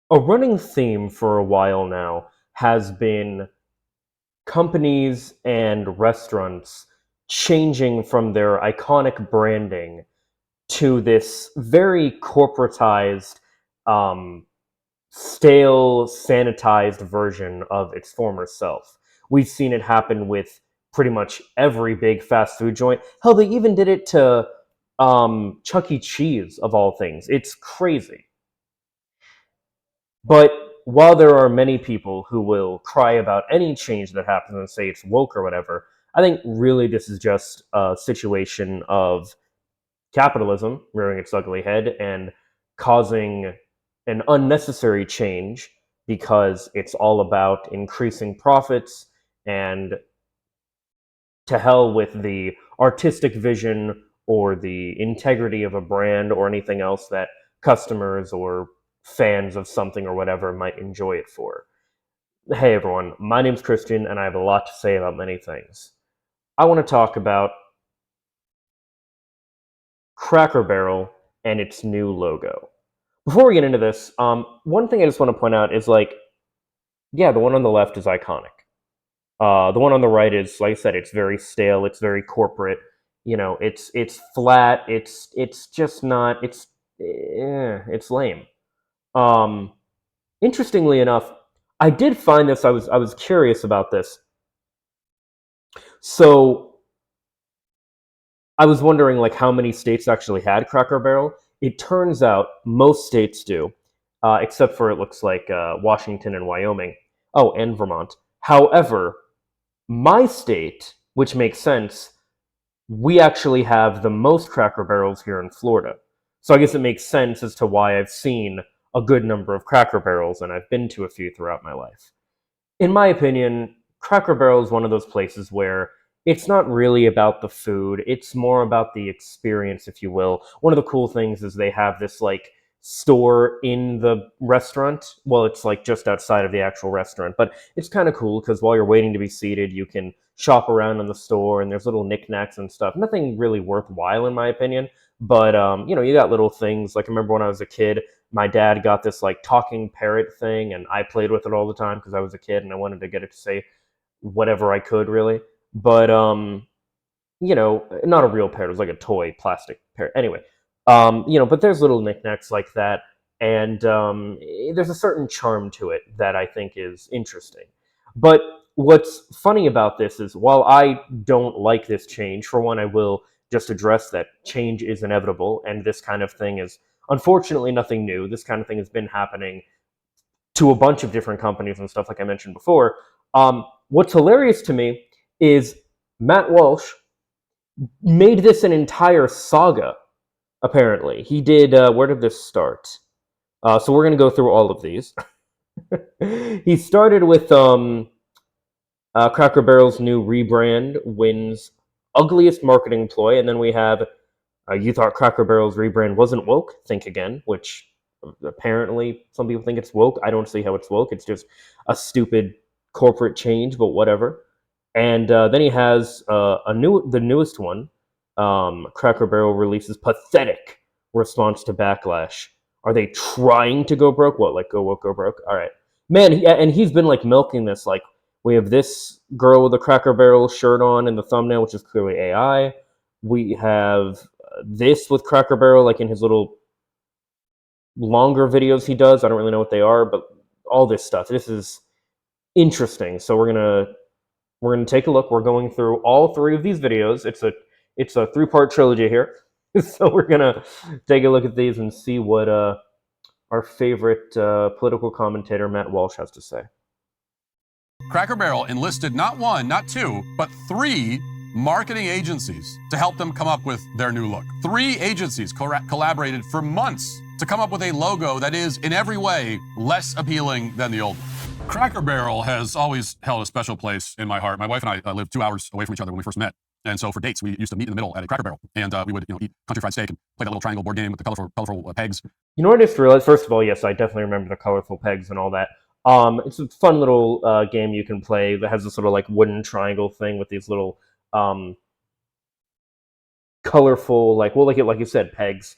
A running theme for a while now has been companies and restaurants changing from their iconic branding to this very corporatized, um, stale, sanitized version of its former self. We've seen it happen with pretty much every big fast food joint. Hell, they even did it to Chuck E. Cheese, of all things. It's crazy. But while there are many people who will cry about any change that happens and say it's woke or whatever, I think really this is just a situation of capitalism rearing its ugly head and causing an unnecessary change because it's all about increasing profits and to hell with the artistic vision or the integrity of a brand or anything else that customers or fans of something or whatever might enjoy it for. Hey everyone, my name's Christian and I have a lot to say about many things. I want to talk about Cracker Barrel and its new logo. Before we get into this, one thing I just want to point out is yeah, the one on the left is iconic. The one on the right is, like I said, it's very stale. It's very corporate. It's flat. It's just not. It's lame. Um, Interestingly enough, I did find this. I was curious about this. So I was wondering how many states actually had Cracker Barrel. It turns out most states do, except for it looks like Washington and Wyoming. Oh, and Vermont. However, my state, which makes sense, we actually have the most Cracker Barrels here in Florida. So I guess it makes sense as to why I've seen a good number of Cracker Barrels, and I've been to a few throughout my life. In my opinion, Cracker Barrel is one of those places where it's not really about the food, it's more about the experience, if you will. One of the cool things is they have this store in the restaurant. Well, it's just outside of the actual restaurant, but it's kind of cool because while you're waiting to be seated, you can shop around in the store and there's little knickknacks and stuff. Nothing really worthwhile in my opinion, but you got little things. Like I remember when I was a kid, my dad got this talking parrot thing and I played with it all the time because I was a kid and I wanted to get it to say whatever I could really. But not a real parrot, it was like a toy plastic parrot. Anyway, but there's little knickknacks like that, and there's a certain charm to it that I think is interesting. But what's funny about this is while I don't like this change, for one, I will just address that change is inevitable, and this kind of thing is unfortunately nothing new. This kind of thing has been happening to a bunch of different companies and stuff, like I mentioned before. What's hilarious to me is Matt Walsh made this an entire saga. Apparently, he did. Where did this start? So we're gonna go through all of these. He started with Cracker Barrel's new rebrand wins ugliest marketing ploy, and then we have you thought Cracker Barrel's rebrand wasn't woke? Think again, which apparently some people think it's woke. I don't see how it's woke. It's just a stupid corporate change, but whatever. And then he has the newest one. Cracker Barrel releases pathetic response to backlash. Are they trying to go broke? What, like go woke, go broke? All right, man. And he's been milking this. We have this girl with a Cracker Barrel shirt on in the thumbnail, which is clearly AI. We have this with Cracker Barrel, in his little longer videos he does. I don't really know what they are, but all this stuff. This is interesting. So we're gonna take a look. We're going through all three of these videos. It's a three-part trilogy here. So we're gonna take a look at these and see what our favorite political commentator Matt Walsh has to say. Cracker Barrel enlisted not one, not two, but three marketing agencies to help them come up with their new look. Three agencies collaborated for months to come up with a logo that is, in every way, less appealing than the old one. Cracker Barrel has always held a special place in my heart. My wife and I lived 2 hours away from each other when we first met. And so for dates, we used to meet in the middle at a Cracker Barrel. And we would eat country fried steak and play that little triangle board game with the colorful pegs. You know what I just realized? First of all, yes, I definitely remember the colorful pegs and all that. It's a fun little game you can play that has this sort of wooden triangle thing with these little colorful, like you said, pegs.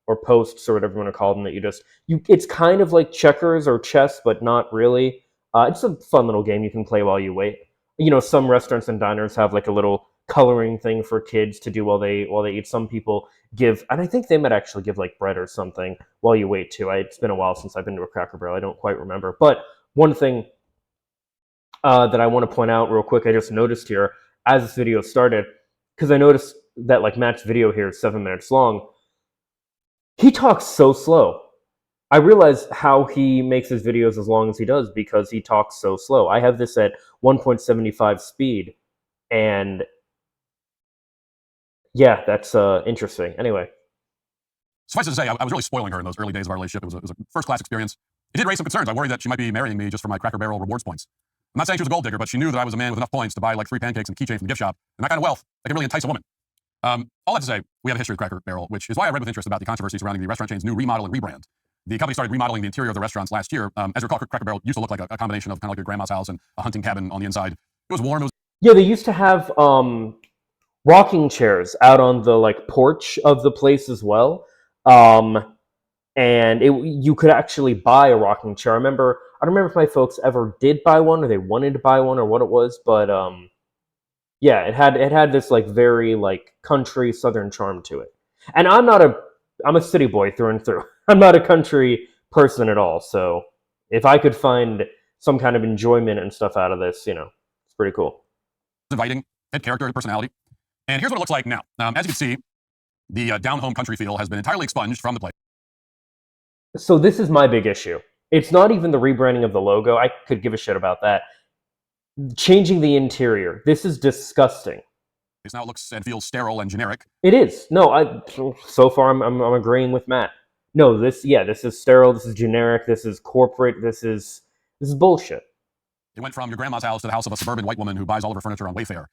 or posts or whatever you want to call them that it's kind of like checkers or chess, but not really. It's a fun little game you can play while you wait. Some restaurants and diners have like a little coloring thing for kids to do while they eat. Some people give, and I think they might actually give like bread or something while you wait too. It's been a while since I've been to a Cracker Barrel. I don't quite remember. But one thing that I want to point out real quick, I just noticed here as this video started, because I noticed that like Matt's video here is 7 minutes long. He talks so slow. I realize how he makes his videos as long as he does because he talks so slow. I have this at 1.75 speed, and yeah, that's interesting. Anyway. Suffice it to say, I was really spoiling her in those early days of our relationship. It was a first-class experience. It did raise some concerns. I worried that she might be marrying me just for my Cracker Barrel rewards points. I'm not saying she was a gold digger, but she knew that I was a man with enough points to buy like 3 pancakes and a keychain from the gift shop, and that kind of wealth that can really entice a woman. All that to say, we have a history of Cracker Barrel, which is why I read with interest about the controversy surrounding the restaurant chain's new remodel and rebrand. The company started remodeling the interior of the restaurants last year. As you recall, Cracker Barrel used to look like a combination of kind of like your grandma's house and a hunting cabin on the inside. It was warm. Yeah, they used to have rocking chairs out on the like porch of the place as well. And you could actually buy a rocking chair. I don't remember if my folks ever did buy one or they wanted to buy one or what it was, but yeah, it had this like very like country southern charm to it. And I'm a city boy through and through. I'm not a country person at all. So if I could find some kind of enjoyment and stuff out of this, it's pretty cool. Inviting, had character and personality. And here's what it looks like now. As you can see, the down-home country feel has been entirely expunged from the place. So this is my big issue. It's not even the rebranding of the logo. I could give a shit about that. Changing the interior. This is disgusting. Now it looks and feels sterile and generic. It is. No, so far I'm agreeing with Matt. No, this is sterile, this is generic, this is corporate, this is bullshit. It went from your grandma's house to the house of a suburban white woman who buys all of her furniture on Wayfair.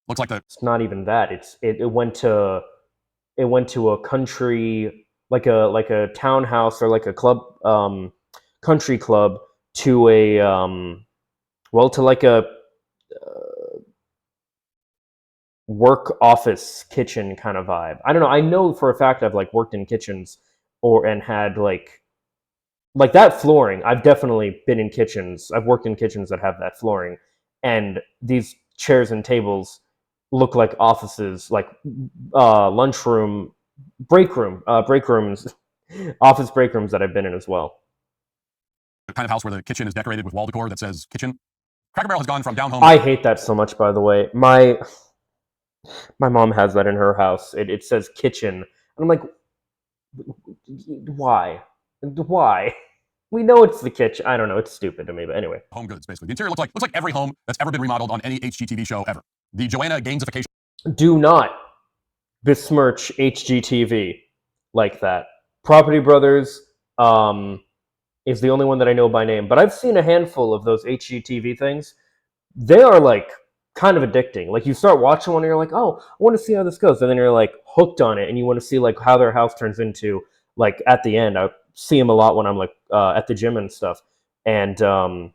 Looks like It's not even that. It went to a country, like a townhouse or like a club, country club, to a to like a work office kitchen kind of vibe. I don't know. I know for a fact I've like worked in kitchens and had like that flooring. I've definitely been in kitchens. I've worked in kitchens that have that flooring, and these chairs and tables look like offices, like lunchroom, break rooms, office break rooms that I've been in as well. The kind of house where the kitchen is decorated with wall decor that says kitchen. Cracker Barrel has gone from down home. I hate that so much, by the way. My mom has that in her house. It says kitchen. And I'm like, why? Why? We know it's the kitchen. I don't know. It's stupid to me, but anyway. Home goods, basically. The interior looks like every home that's ever been remodeled on any HGTV show ever. The Joanna Gainsification. Do not besmirch HGTV like that. Property Brothers is the only one that I know by name, but I've seen a handful of those HGTV things. They are like kind of addicting. Like you start watching one and you're like, oh, I want to see how this goes. And then you're like hooked on it and you want to see like how their house turns into like at the end. I see them a lot when I'm like at the gym and stuff. And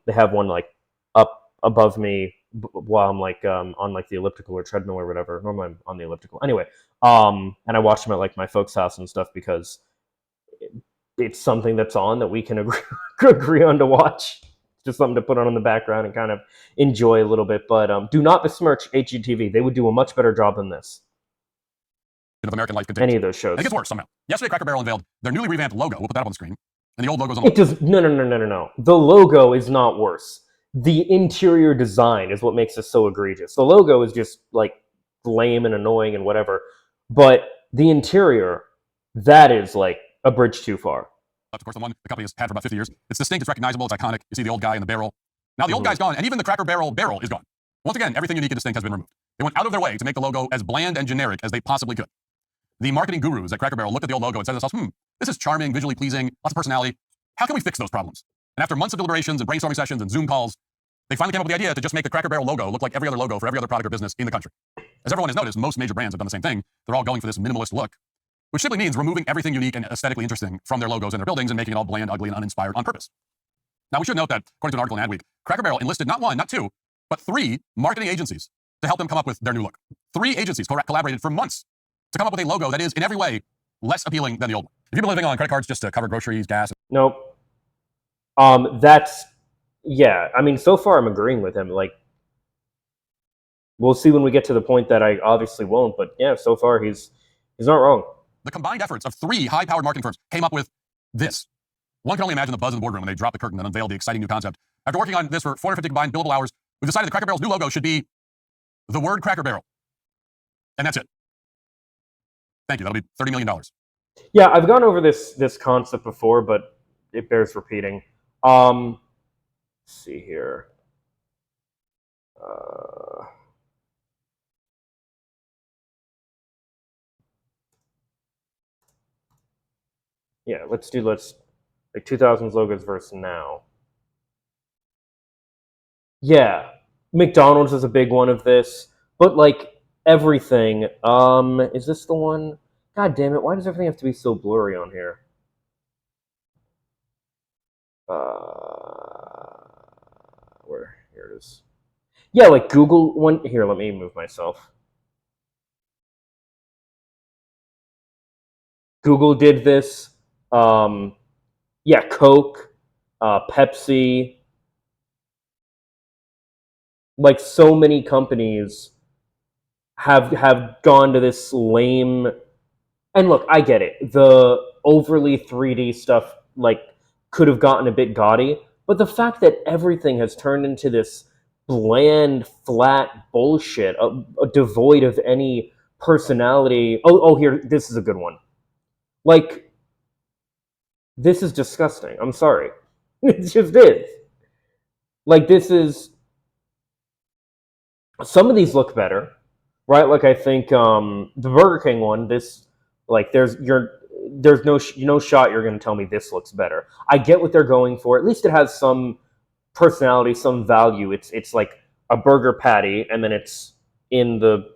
they have one like up above me while I'm like on like the elliptical or treadmill or whatever. Normally I'm on the elliptical. Anyway, and I watch them at like my folks' house and stuff because it's something that's on that we can agree on to watch. Just something to put on in the background and kind of enjoy a little bit. But do not besmirch HGTV. They would do a much better job than this. Of American life continues. Any of those shows. It gets worse somehow. Yesterday, Cracker Barrel unveiled their newly revamped logo. We'll put that up on the screen. And the old logo's on the It does no. The logo is not worse. The interior design is what makes this so egregious. The logo is just like lame and annoying and whatever. But the interior, that is like a bridge too far. Of course, the one the company has had for about 50 years. It's distinct, it's recognizable, it's iconic. You see the old guy in the barrel. Now the old guy's gone, and even the Cracker Barrel is gone. Once again, everything unique and distinct has been removed. They went out of their way to make the logo as bland and generic as they possibly could. The marketing gurus at Cracker Barrel looked at the old logo and said to themselves, this is charming, visually pleasing, lots of personality. How can we fix those problems? And after months of deliberations and brainstorming sessions and Zoom calls, they finally came up with the idea to just make the Cracker Barrel logo look like every other logo for every other product or business in the country. As everyone has noticed, most major brands have done the same thing. They're all going for this minimalist look, which simply means removing everything unique and aesthetically interesting from their logos and their buildings and making it all bland, ugly, and uninspired on purpose. Now, we should note that, according to an article in Adweek, Cracker Barrel enlisted not one, not two, but 3 marketing agencies to help them come up with their new look. 3 agencies collaborated for months to come up with a logo that is, in every way, less appealing than the old one. If you've been living on credit cards just to cover groceries, gas. Nope. Yeah. I mean, so far I'm agreeing with him. Like, we'll see when we get to the point that I obviously won't. But yeah, so far he's not wrong. The combined efforts of 3 high-powered marketing firms came up with this. One can only imagine the buzz in the boardroom when they dropped the curtain and unveiled the exciting new concept. After working on this for 450 combined billable hours, we've decided that Cracker Barrel's new logo should be the word Cracker Barrel. And that's it. Thank you. That'll be $30 million. Yeah, I've gone over this concept before, but it bears repeating. Let's see here. Yeah, let's like 2000s logos versus now. Yeah, McDonald's is a big one of this, but like everything. Is this the one? God damn it! Why does everything have to be so blurry on here? Where? Here it is. Yeah, like Google one. Here, let me move myself. Google did this. Yeah, Coke, Pepsi. Like so many companies have gone to this lame. And look, I get it. The overly 3D stuff like could have gotten a bit gaudy, but the fact that everything has turned into this bland, flat bullshit, devoid of any personality. Oh, here, this is a good one. Like, this is disgusting. I'm sorry. It just is. Like, this is. Some of these look better, right? Like, I think the Burger King one, this, like, there's no shot you're going to tell me this looks better. I get what they're going for. At least it has some personality, some value. It's like a burger patty, and then it's in the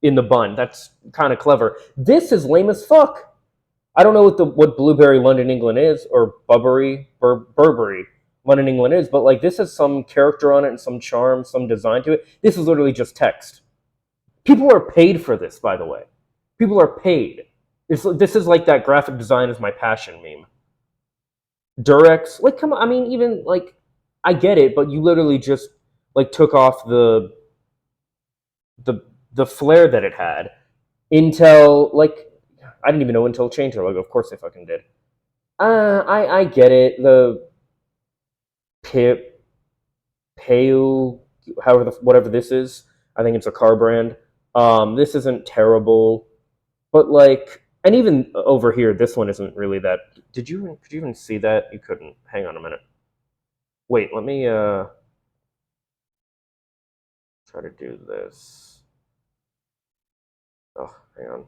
bun. That's kind of clever. This is lame as fuck. I don't know what Blueberry London England is, or Burberry London England is, but like this has some character on it and some charm, some design to it. This is literally just text. People are paid for this, by the way. People are paid. This is like that graphic design is my passion meme. Durex, like, come on. I mean, even like, I get it, but you literally just like took off the flair that it had. Intel, like, I didn't even know Intel changed their logo. Of course they fucking did. I get it. The Peu, whatever this is, I think it's a car brand. This isn't terrible, but like, and even over here, this one isn't really that. Could you even see that? You couldn't. Hang on a minute. Wait, let me try to do this. Oh, hang on.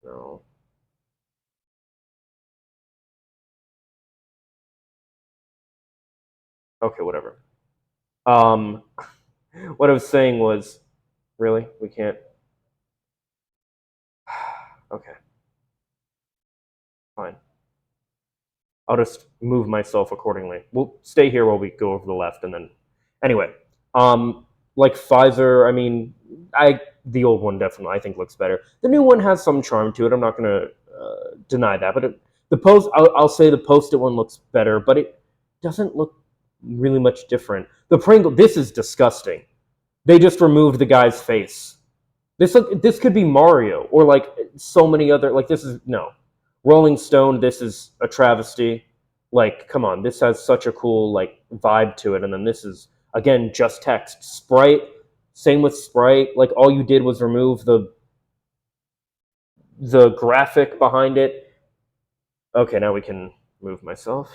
No. Okay, whatever. Um, what I was saying was, really, we can't. Okay, fine. I'll just move myself accordingly. We'll stay here while we go over the left, and then, anyway, like Pfizer. I mean, the old one definitely I think looks better. The new one has some charm to it. I'm not gonna deny that, but I'll say the Post-it one looks better, but it doesn't look really much different. The Pringle, this is disgusting. They just removed the guy's face. This could be Mario or like so many other like this is no. Rolling Stone, this is a travesty. Like, come on, this has such a cool like vibe to it, and then this is again just text. Sprite, same with Sprite. Like all you did was remove the graphic behind it. Okay, now we can move myself.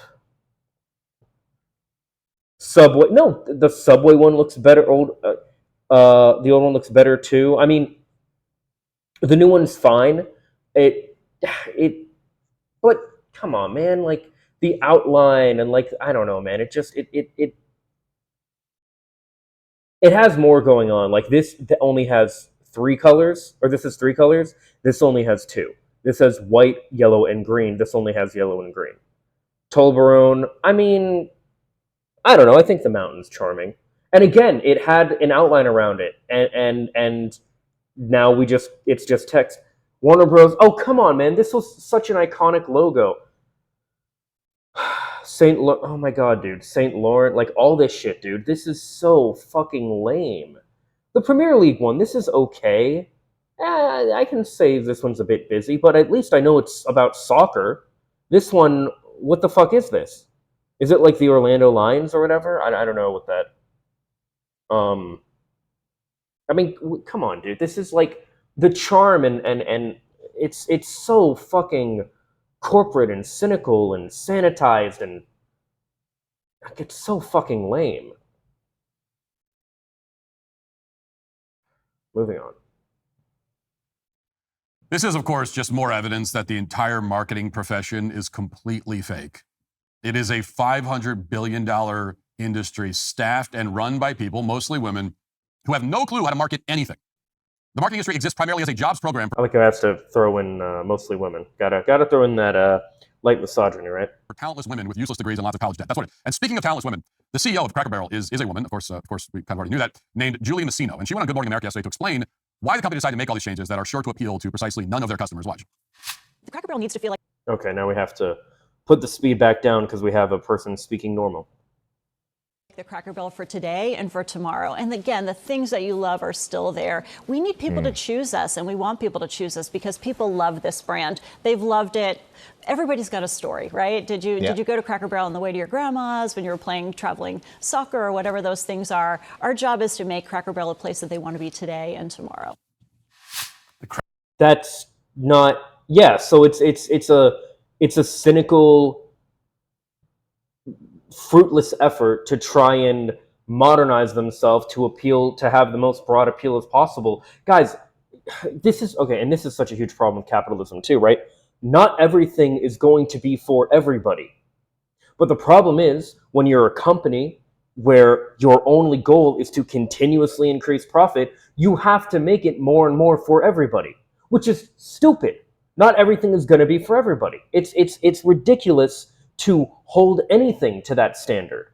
Subway, no, the Subway one looks better. The old one looks better too. I mean, the new one's fine. It but come on, man, like the outline and like I don't know, man. It has more going on. Like this only has 3 colors, or this is 3 colors. This only has 2. This has white, yellow, and green. This only has yellow and green. Toblerone, I mean, I don't know. I think the mountain's charming. And again, it had an outline around it, and now it's just text. Warner Bros. Oh, come on, man. This was such an iconic logo. Oh my god, dude. St. Laurent, like all this shit, dude. This is so fucking lame. The Premier League one, this is okay. I can say this one's a bit busy, but at least I know it's about soccer. This one, what the fuck is this? Is it like the Orlando Lions or whatever? I don't know what that. Um, I mean, come on, dude. This is like the charm and it's so fucking corporate and cynical and sanitized and like, it's so fucking lame. Moving on. This is, of course, just more evidence that the entire marketing profession is completely fake. It is a $500 billion industry staffed and run by people, mostly women, who have no clue how to market anything. The marketing industry exists primarily as a jobs program I think I have to throw in mostly women. Gotta throw in that light misogyny, right? for talentless women with useless degrees and lots of college debt. That's what it is. And speaking of talentless women, the CEO of Cracker Barrel is a woman, of course, we kind of already knew that, named Julie Messino. And she went on Good Morning America yesterday to explain why the company decided to make all these changes that are sure to appeal to precisely none of their customers. Watch. The Cracker Barrel needs to feel like Okay, now we have to put the speed back down because we have a person speaking normal. the Cracker Barrel for today and for tomorrow. And again, the things that you love are still there. We need people to choose us, and we want people to choose us because people love this brand. They've loved it. Everybody's got a story, right? Did you go to Cracker Barrel on the way to your grandma's when you were playing traveling soccer or whatever those things are? Our job is to make Cracker Barrel a place that they want to be today and tomorrow. That's not. Yeah, so it's a cynical, fruitless effort to try and modernize themselves to have the most broad appeal as possible. Guys, this is okay, and this is such a huge problem with capitalism too, right? Not everything is going to be for everybody. But the problem is when you're a company where your only goal is to continuously increase profit, you have to make it more and more for everybody, which is stupid. Not everything is going to be for everybody. It's ridiculous to hold anything to that standard.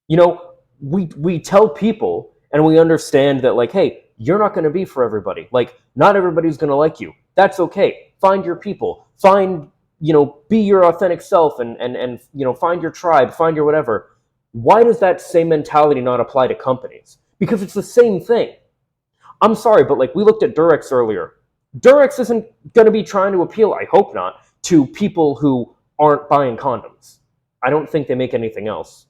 You know, we tell people and we understand that like, hey, you're not going to be for everybody. Like, not everybody's going to like you. That's okay. Find your people. Be your authentic self and find your tribe, find your whatever. Why does that same mentality not apply to companies? Because it's the same thing. I'm sorry, but like we looked at Durex earlier. Durex isn't going to be trying to appeal, I hope not, to people who aren't buying condoms. I don't think they make anything else.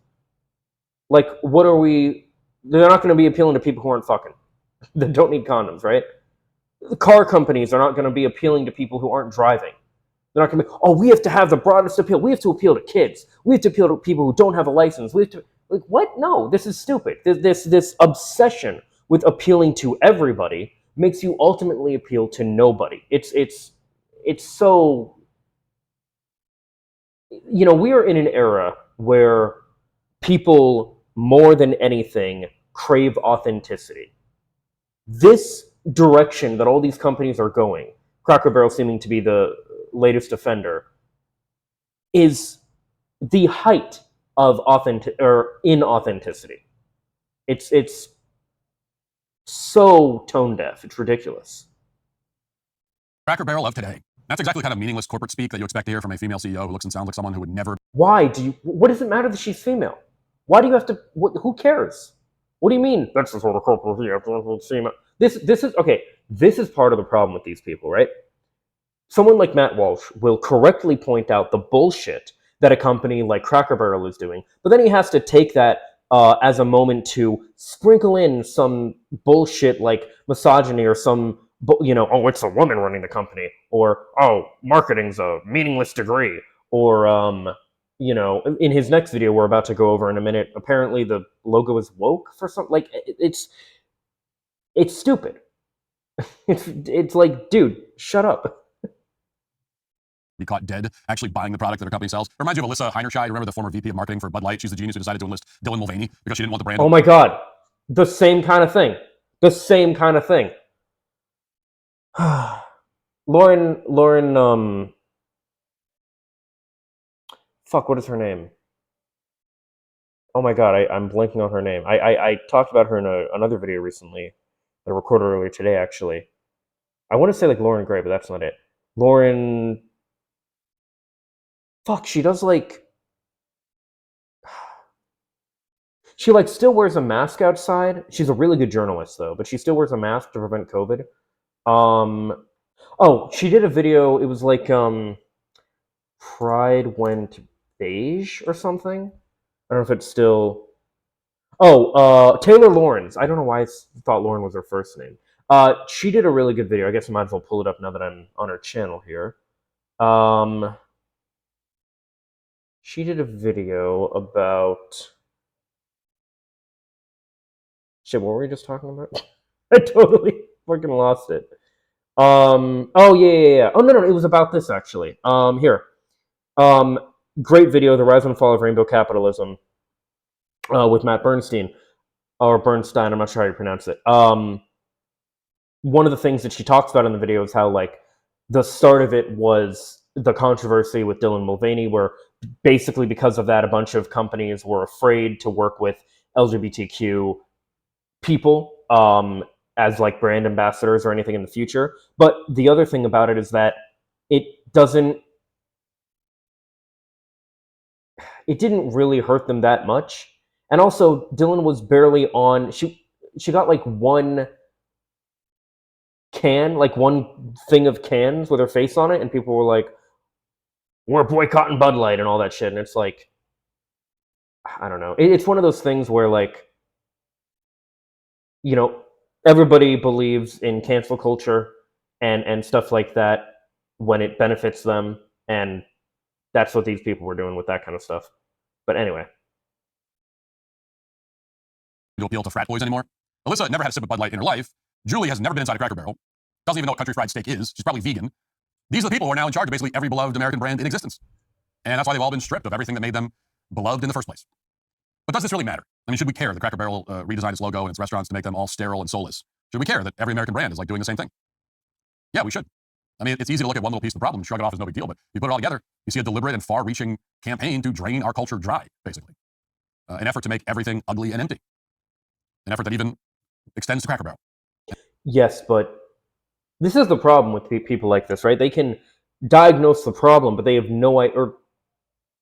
Like, what are we? They're not going to be appealing to people who aren't fucking, that don't need condoms, right? The car companies are not going to be appealing to people who aren't driving. They're not going to be, oh, we have to have the broadest appeal. We have to appeal to kids. We have to appeal to people who don't have a license. We have to, like, what? No, this is stupid. This obsession with appealing to everybody makes you ultimately appeal to nobody. It's so, we are in an era where people more than anything crave authenticity. This direction that all these companies are going, Cracker Barrel seeming to be the latest offender, is the height of inauthenticity. It's so tone deaf. It's ridiculous. Cracker Barrel of today. That's exactly the kind of meaningless corporate speak that you expect to hear from a female CEO who looks and sounds like someone who would never. What does it matter that she's female? Why do you have to, who cares? What do you mean? That's the sort of corporate female. This is, okay, this is part of the problem with these people, right? Someone like Matt Walsh will correctly point out the bullshit that a company like Cracker Barrel is doing, but then he has to take that as a moment to sprinkle in some bullshit like misogyny or some, oh, it's a woman running the company, or, oh, marketing's a meaningless degree, or, in his next video we're about to go over in a minute, apparently the logo is woke for something. Like, it's stupid. It's like, dude, shut up. Be caught dead actually buying the product that her company sells. Reminds you of Alyssa Heinerscheid. Remember the former VP of marketing for Bud Light? She's the genius who decided to enlist Dylan Mulvaney because she didn't want the brand. Oh my god, the same kind of thing. Lauren, fuck, what is her name? Oh my god, I'm blanking on her name. I talked about her in another video recently that I recorded earlier today, actually. I want to say like Lauren Gray, but that's not it. Lauren, fuck, she does like she like still wears a mask outside. She's a really good journalist though, but she still wears a mask to prevent COVID. Oh, she did a video. It was like Pride went beige or something. I don't know if it's still. Oh, Taylor Lawrence. I don't know why I thought Lauren was her first name. She did a really good video. I guess I might as well pull it up now that I'm on her channel here. She did a video about. Shit, what were we just talking about? I totally fucking lost it. Oh yeah. Oh no, it was about this actually. Here. Um, Great video, The Rise and Fall of Rainbow Capitalism, with Matt Bernstein or Bernstein. I'm not sure how you pronounce it. One of the things that she talks about in the video is how like the start of it was the controversy with Dylan Mulvaney, where basically because of that, a bunch of companies were afraid to work with LGBTQ people as like brand ambassadors or anything in the future. But the other thing about it is that it doesn't it didn't really hurt them that much. And also, Dylan was barely on. She got like one can, like one thing of cans with her face on it, and people were like, "We're boycotting Bud Light" and all that shit. And it's like, I don't know. It's one of those things where like, you know, everybody believes in cancel culture and stuff like that when it benefits them, and that's what these people were doing with that kind of stuff. But anyway. To appeal to frat boys anymore. Alyssa never had a sip of Bud Light in her life. Julie has never been inside a Cracker Barrel. Doesn't even know what country fried steak is. She's probably vegan. These are the people who are now in charge of basically every beloved American brand in existence. And that's why they've all been stripped of everything that made them beloved in the first place. But does this really matter? I mean, should we care that Cracker Barrel redesigned its logo and its restaurants to make them all sterile and soulless? Should we care that every American brand is like doing the same thing? Yeah, we should. I mean, it's easy to look at one little piece of the problem and shrug it off as no big deal, but you put it all together, you see a deliberate and far-reaching campaign to drain our culture dry, basically. An effort to make everything ugly and empty. An effort that even extends to Cracker Barrel. Yes, but this is the problem with people like this, right? They can diagnose the problem, but they have no idea, or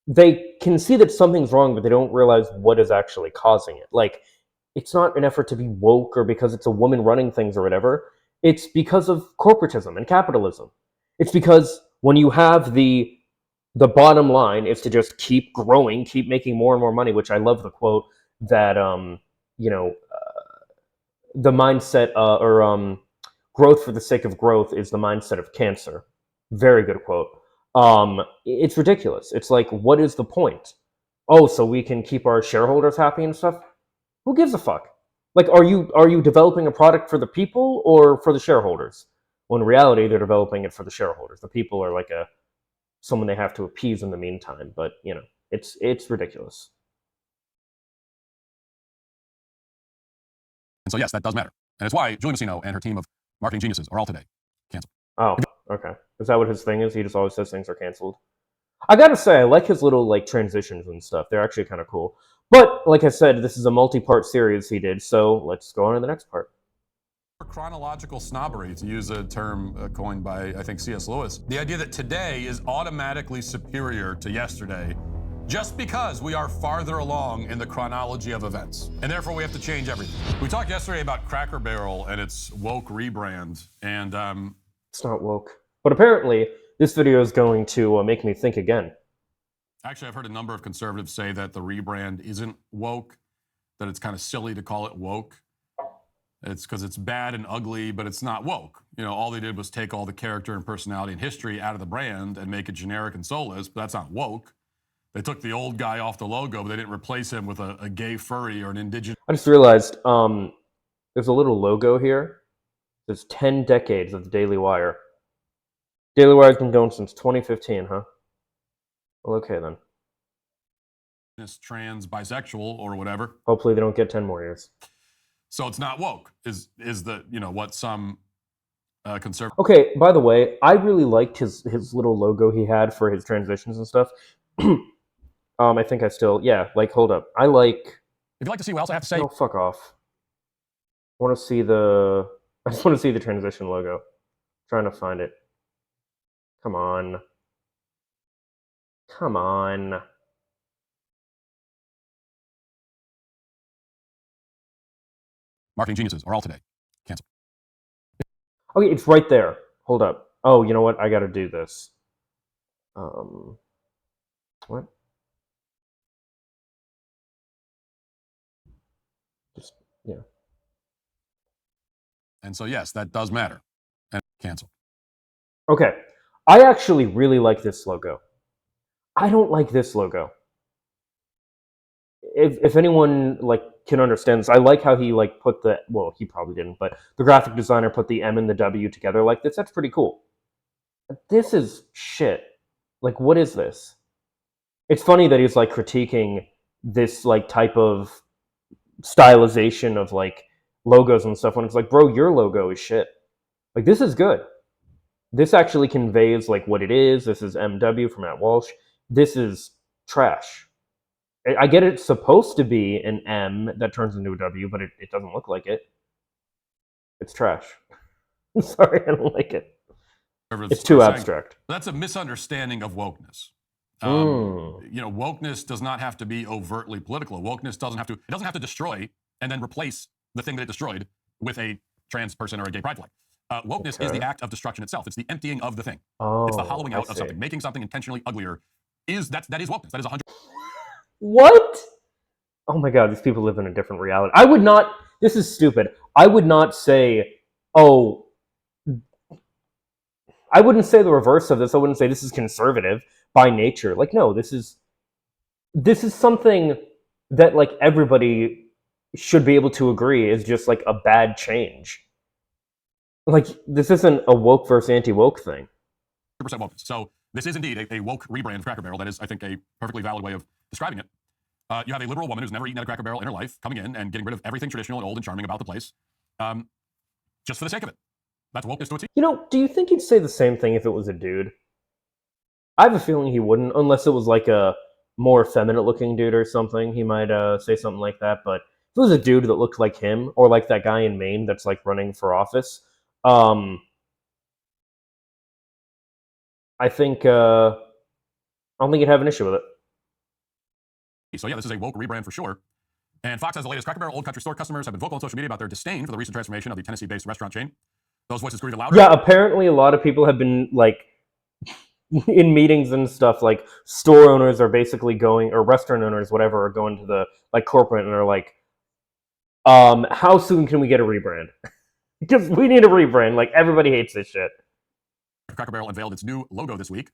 they can see that something's wrong, but they don't realize what is actually causing it. Like, it's not an effort to be woke or because it's a woman running things or whatever. It's because of corporatism and capitalism. It's because when you have the bottom line is to just keep growing, keep making more and more money, which I love the quote that you know, the mindset or growth for the sake of growth is the mindset of cancer. Very good quote. It's ridiculous. It's like, what is the point? Oh, so we can keep our shareholders happy and stuff? Who gives a fuck? Like, are you developing a product for the people or for the shareholders? Well, in reality, they're developing it for the shareholders. The people are like someone they have to appease in the meantime. But you know, it's ridiculous. And so, yes, that does matter. And it's why Julie Messino and her team of marketing geniuses are all today canceled. Oh, okay. Is that what his thing is? He just always says things are canceled. I gotta say, I like his little like transitions and stuff. They're actually kind of cool. But like I said, this is a multi-part series he did, so let's go on to the next part. Chronological snobbery, to use a term coined by, I think, C.S. Lewis. The idea that today is automatically superior to yesterday just because we are farther along in the chronology of events. And therefore, we have to change everything. We talked yesterday about Cracker Barrel and its woke rebrand, and it's not woke. But apparently, this video is going to make me think again. Actually, I've heard a number of conservatives say that the rebrand isn't woke, that it's kind of silly to call it woke. It's because it's bad and ugly, but it's not woke. You know, all they did was take all the character and personality and history out of the brand and make it generic and soulless, but that's not woke. They took the old guy off the logo, but they didn't replace him with a gay furry or an indigenous. I just realized there's a little logo here. There's 10 decades of the Daily Wire. Daily Wire's been going since 2015, huh? Well, okay then. Trans, bisexual, or whatever. Hopefully they don't get 10 more years. So it's not woke, is the, you know, what some conservative. Okay, by the way, I really liked his little logo he had for his transitions and stuff. I think I still, yeah, like, hold up. I like... If you'd like to see what else I have to say... No, fuck off. I just want to see the transition logo. Trying to find it. Come on. Come on. Marketing geniuses are all today. Cancel. Okay, it's right there. Hold up. Oh, you know what? I gotta do this. What? Just, yeah. And so, yes, that does matter. And cancel. Okay. I actually really like this logo. I don't like this logo. If anyone like can understand this, I like how he like put the, well, he probably didn't, but the graphic designer put the M and the W together like this. That's pretty cool. This is shit. Like, what is this? It's funny that he's like critiquing this like type of stylization of like logos and stuff when it's like, bro, your logo is shit. Like, this is good. This actually conveys like what it is. This is MW from at Walsh. This is trash. I get it's supposed to be an M that turns into a W, but it doesn't look like it. It's trash. I'm sorry, I don't like it. It's too abstract. That's a misunderstanding of wokeness. Mm. You know, wokeness does not have to be overtly political. Wokeness doesn't have to destroy and then replace the thing that it destroyed with a trans person or a gay pride flag. Wokeness is the act of destruction itself. It's the emptying of the thing. It's the hollowing out of something. Making something intentionally uglier that is wokeness. That is 100%. What? Oh my god, these people live in a different reality. I would not, this is stupid. I would not say, oh, I wouldn't say the reverse of this. I wouldn't say this is conservative by nature. Like, no, this is something that like everybody should be able to agree is just like a bad change. Like, this isn't a woke versus anti-woke thing. 100% wokeness. So this is indeed a woke rebrand of Cracker Barrel. That is, I think, a perfectly valid way of describing it. You have a literal woman who's never eaten at a Cracker Barrel in her life coming in and getting rid of everything traditional and old and charming about the place, just for the sake of it. That's wokeness to a T. You know, do you think he'd say the same thing if it was a dude? I have a feeling he wouldn't, unless it was like a more effeminate-looking dude or something. He might say something like that. But if it was a dude that looked like him, or like that guy in Maine that's like running for office, I don't think he'd have an issue with it. So yeah, this is a woke rebrand for sure. And Fox has the latest. Cracker Barrel Old Country Store customers have been vocal on social media about their disdain for the recent transformation of the Tennessee-based restaurant chain. Those voices grew louder. Yeah, apparently a lot of people have been like in meetings and stuff, like store owners are basically going, or restaurant owners, whatever, are going to the like corporate and are like, how soon can we get a rebrand? Because we need a rebrand. Like, everybody hates this shit. Cracker Barrel unveiled its new logo this week.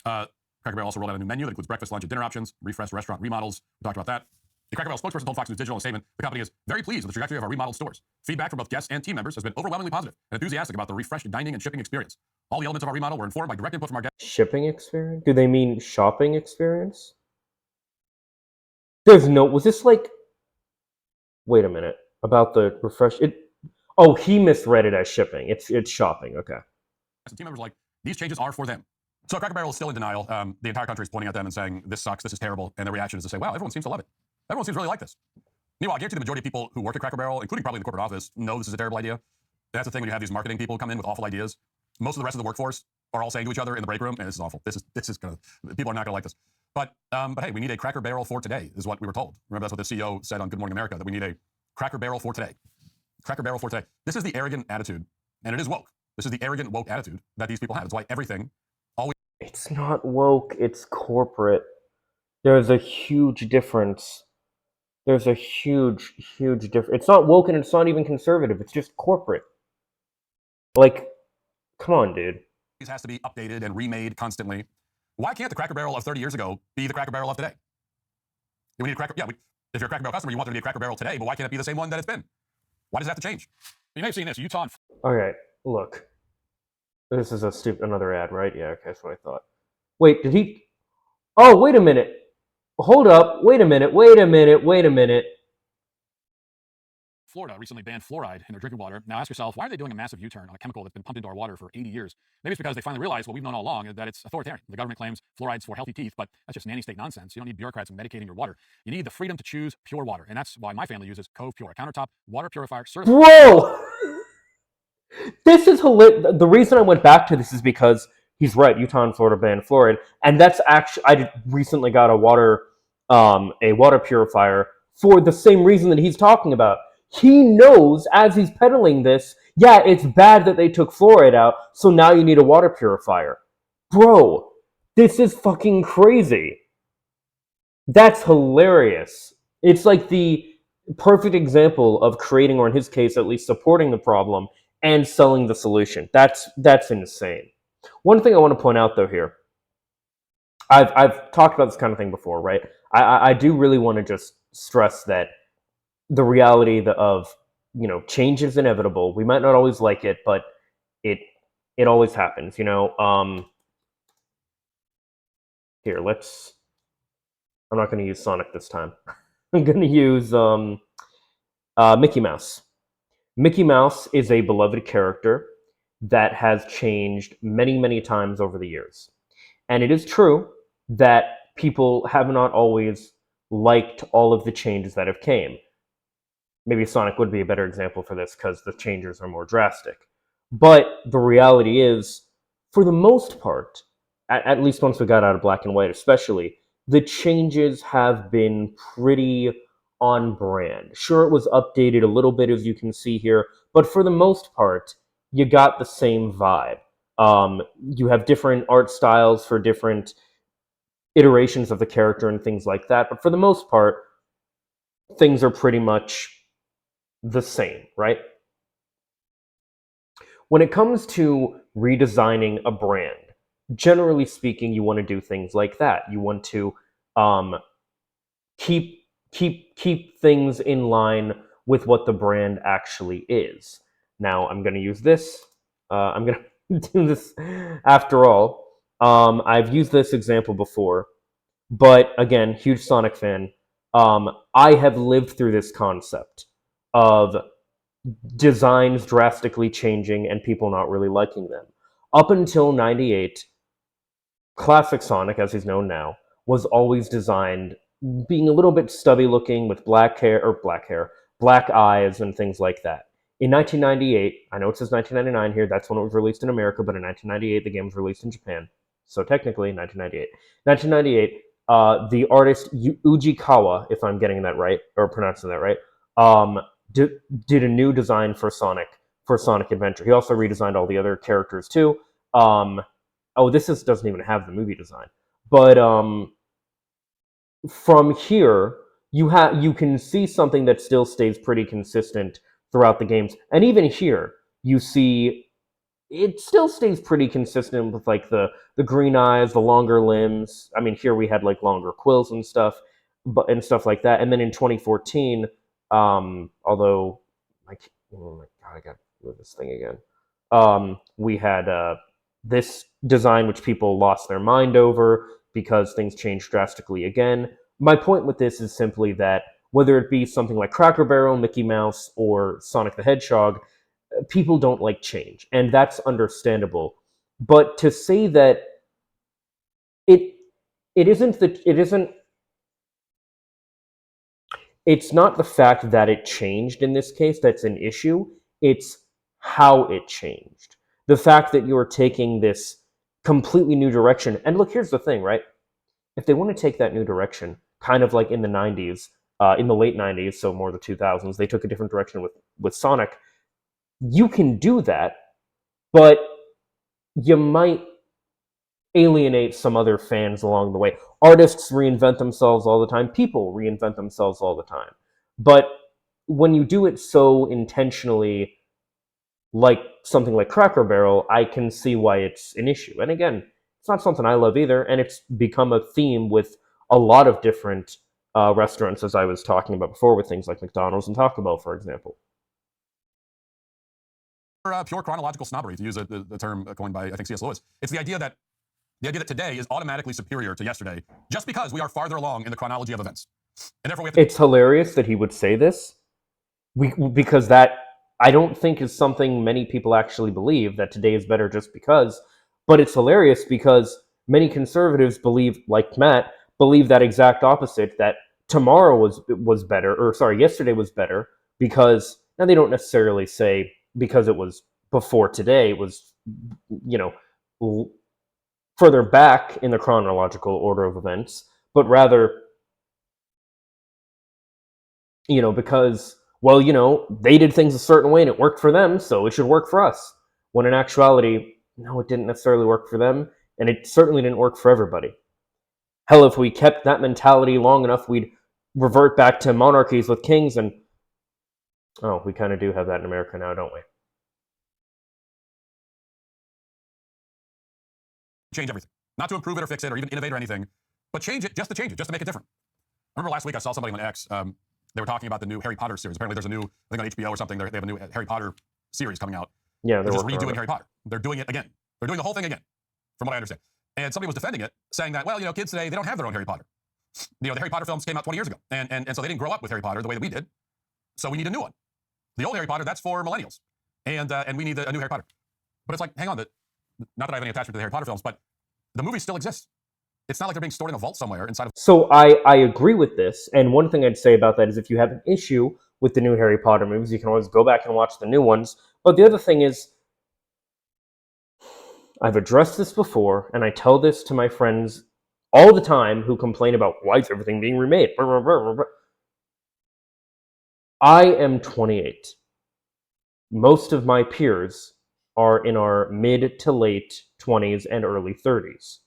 Cracker Barrel also rolled out a new menu that includes breakfast, lunch, and dinner options, refreshed restaurant remodels. We talked about that. The Cracker Barrel spokesperson told Fox News Digital in a statement, the company is very pleased with the trajectory of our remodeled stores. Feedback from both guests and team members has been overwhelmingly positive and enthusiastic about the refreshed dining and shipping experience. All the elements of our remodel were informed by direct input from our guests. Shipping experience? Do they mean shopping experience? There's no, was this like, wait a minute, about the refresh, oh, he misread it as shipping. It's shopping, okay. And team members were like, these changes are for them. So Cracker Barrel is still in denial. The entire country is pointing at them and saying, this sucks, this is terrible. And their reaction is to say, wow, everyone seems to love it. Everyone seems to really like this. Meanwhile, I guarantee the majority of people who work at Cracker Barrel, including probably the corporate office, know this is a terrible idea. That's the thing when you have these marketing people come in with awful ideas. Most of the rest of the workforce are all saying to each other in the break room, "Man, this is awful. This is gonna, people are not gonna like this." But hey, we need a Cracker Barrel for today, is what we were told. Remember, that's what the CEO said on Good Morning America, that we need a Cracker Barrel for today. Cracker Barrel for today. This is the arrogant attitude, and it is woke. This is the arrogant woke attitude that these people have. It's why everything always. It's not woke, it's corporate. There's a huge difference. There's a huge, huge difference. It's not woke and it's not even conservative. It's just corporate. Like, come on, dude. It has to be updated and remade constantly. Why can't the Cracker Barrel of 30 years ago be the Cracker Barrel of today? We need a Cracker. Yeah, if you're a Cracker Barrel customer, you want there to be a Cracker Barrel today, but why can't it be the same one that it's been? Why does it have to change? You may have seen this. Utah. Okay, look. This is another ad, right? Yeah, okay, that's what I thought. Wait, did he? Oh, wait a minute. Hold up. Wait a minute. Florida recently banned fluoride in their drinking water. Now ask yourself, why are they doing a massive U-turn on a chemical that's been pumped into our water for 80 years? Maybe it's because they finally realized what we've known all along, that it's authoritarian. The government claims fluoride's for healthy teeth, but that's just nanny state nonsense. You don't need bureaucrats medicating your water. You need the freedom to choose pure water, and that's why my family uses Cove Pure, a countertop water purifier certified. Bro! This is hilarious. The reason I went back to this is because he's right. Utah and Florida ban fluoride, and that's actually I recently got a water purifier for the same reason that he's talking about. He knows as he's peddling this, yeah, it's bad that they took fluoride out, so now you need a water purifier. Bro, this is fucking crazy. That's hilarious. It's like the perfect example of creating, or in his case, at least supporting the problem and selling the solution. That's insane. One thing I want to point out though here, I've talked about this kind of thing before, right? I do really want to just stress that the reality of change is inevitable. We might not always like it, but it it always happens. Here, let's. I'm not going to use Sonic this time. I'm going to use Mickey Mouse. Mickey Mouse is a beloved character that has changed many, many times over the years. And it is true that people have not always liked all of the changes that have came. Maybe Sonic would be a better example for this because the changes are more drastic. But the reality is, for the most part, at least once we got out of black and white especially, the changes have been pretty on brand. Sure, it was updated a little bit, as you can see here, but for the most part, you got the same vibe. You have different art styles for different iterations of the character and things like that, but for the most part, things are pretty much the same, right? When it comes to redesigning a brand, generally speaking, you want to do things like that. You want to um, keep things in line with what the brand actually is. Now, I'm going to use this. I'm going to do this after all. I've used this example before, but again, huge Sonic fan. I have lived through this concept of designs drastically changing and people not really liking them. Up until 98, classic Sonic, as he's known now, was always designed being a little bit stubby looking with black eyes, and things like that. In 1998, I know it says 1999 here, that's when it was released in America, but in 1998, the game was released in Japan. So technically, 1998. 1998, the artist Uji Kawa, if I'm getting that right, or pronouncing that right, did a new design for Sonic Adventure. He also redesigned all the other characters too. This doesn't even have the movie design, but from here you can see something that still stays pretty consistent throughout the games, and even here you see it still stays pretty consistent with like the green eyes, the longer limbs. I mean, here we had like longer quills and stuff, and stuff like that. And then in 2014, although like oh my god, I got to move this thing again. We had this design which people lost their mind over because things changed drastically again. My point with this is simply that whether it be something like Cracker Barrel, Mickey Mouse, or Sonic the Hedgehog, people don't like change, and that's understandable. But to say that it it isn't the it isn't it's not the fact that it changed in this case that's an issue, it's how it changed. The fact that you're taking this completely new direction. And look, here's the thing, right? If they want to take that new direction, kind of like in the 90s, in the late 90s, so more the 2000s, they took a different direction with Sonic. You can do that, but you might alienate some other fans along the way. Artists reinvent themselves all the time. People reinvent themselves all the time. But when you do it so intentionally, like something like Cracker Barrel, I can see why it's an issue. And again, it's not something I love either, and it's become a theme with a lot of different restaurants, as I was talking about before, with things like McDonald's and Taco Bell, for example. Pure chronological snobbery, to use the term coined by, I think, C.S. Lewis. It's the idea that today is automatically superior to yesterday just because we are farther along in the chronology of events. And therefore we have to... It's hilarious that he would say this, because that, I don't think, is something many people actually believe, that today is better just because. But it's hilarious because many conservatives believe, like Matt, believe that exact opposite, that tomorrow was better, or sorry, yesterday was better, because, now they don't necessarily say because it was before today was, you know, further back in the chronological order of events, but rather, you know, because, well, you know, they did things a certain way and it worked for them, so it should work for us. When in actuality, no, it didn't necessarily work for them, and it certainly didn't work for everybody. Hell, if we kept that mentality long enough, we'd revert back to monarchies with kings, and oh, we kind of do have that in America now, don't we? Change everything. Not to improve it or fix it or even innovate or anything, but change it just to change it, just to make it different. I remember last week I saw somebody on X. They were talking about the new Harry Potter series. Apparently, there's a new, I think on HBO or something, they have a new Harry Potter series coming out. Yeah, they're just redoing Harry Potter. They're doing it again. They're doing the whole thing again, from what I understand. And somebody was defending it, saying that, well, you know, kids today, they don't have their own Harry Potter. You know, the Harry Potter films came out 20 years ago, and so they didn't grow up with Harry Potter the way that we did. So we need a new one. The old Harry Potter, that's for millennials, and we need a new Harry Potter. But it's like, hang on, not that I have any attachment to the Harry Potter films, but the movies still exist. It's not like they're being stored in a vault somewhere inside of. So I agree with this, and one thing I'd say about that is if you have an issue with the new Harry Potter movies, you can always go back and watch the new ones. But the other thing is, I've addressed this before, and I tell this to my friends all the time who complain about why is everything being remade. I am 28. Most of my peers are in our mid to late 20s and early 30s.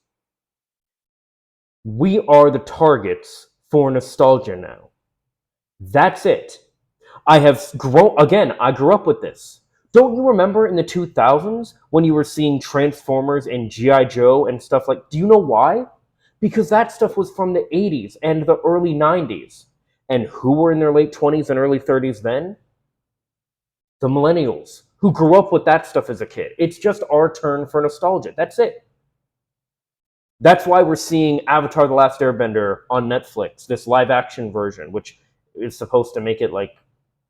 We are the targets for nostalgia now. That's it. I grew up with this. Don't you remember in the 2000s when you were seeing Transformers and G.I. Joe and stuff like, do you know why? Because that stuff was from the 80s and the early 90s. And who were in their late 20s and early 30s then? The millennials, who grew up with that stuff as a kid. It's just our turn for nostalgia. That's it. That's why we're seeing Avatar: The Last Airbender on Netflix, this live-action version, which is supposed to make it like,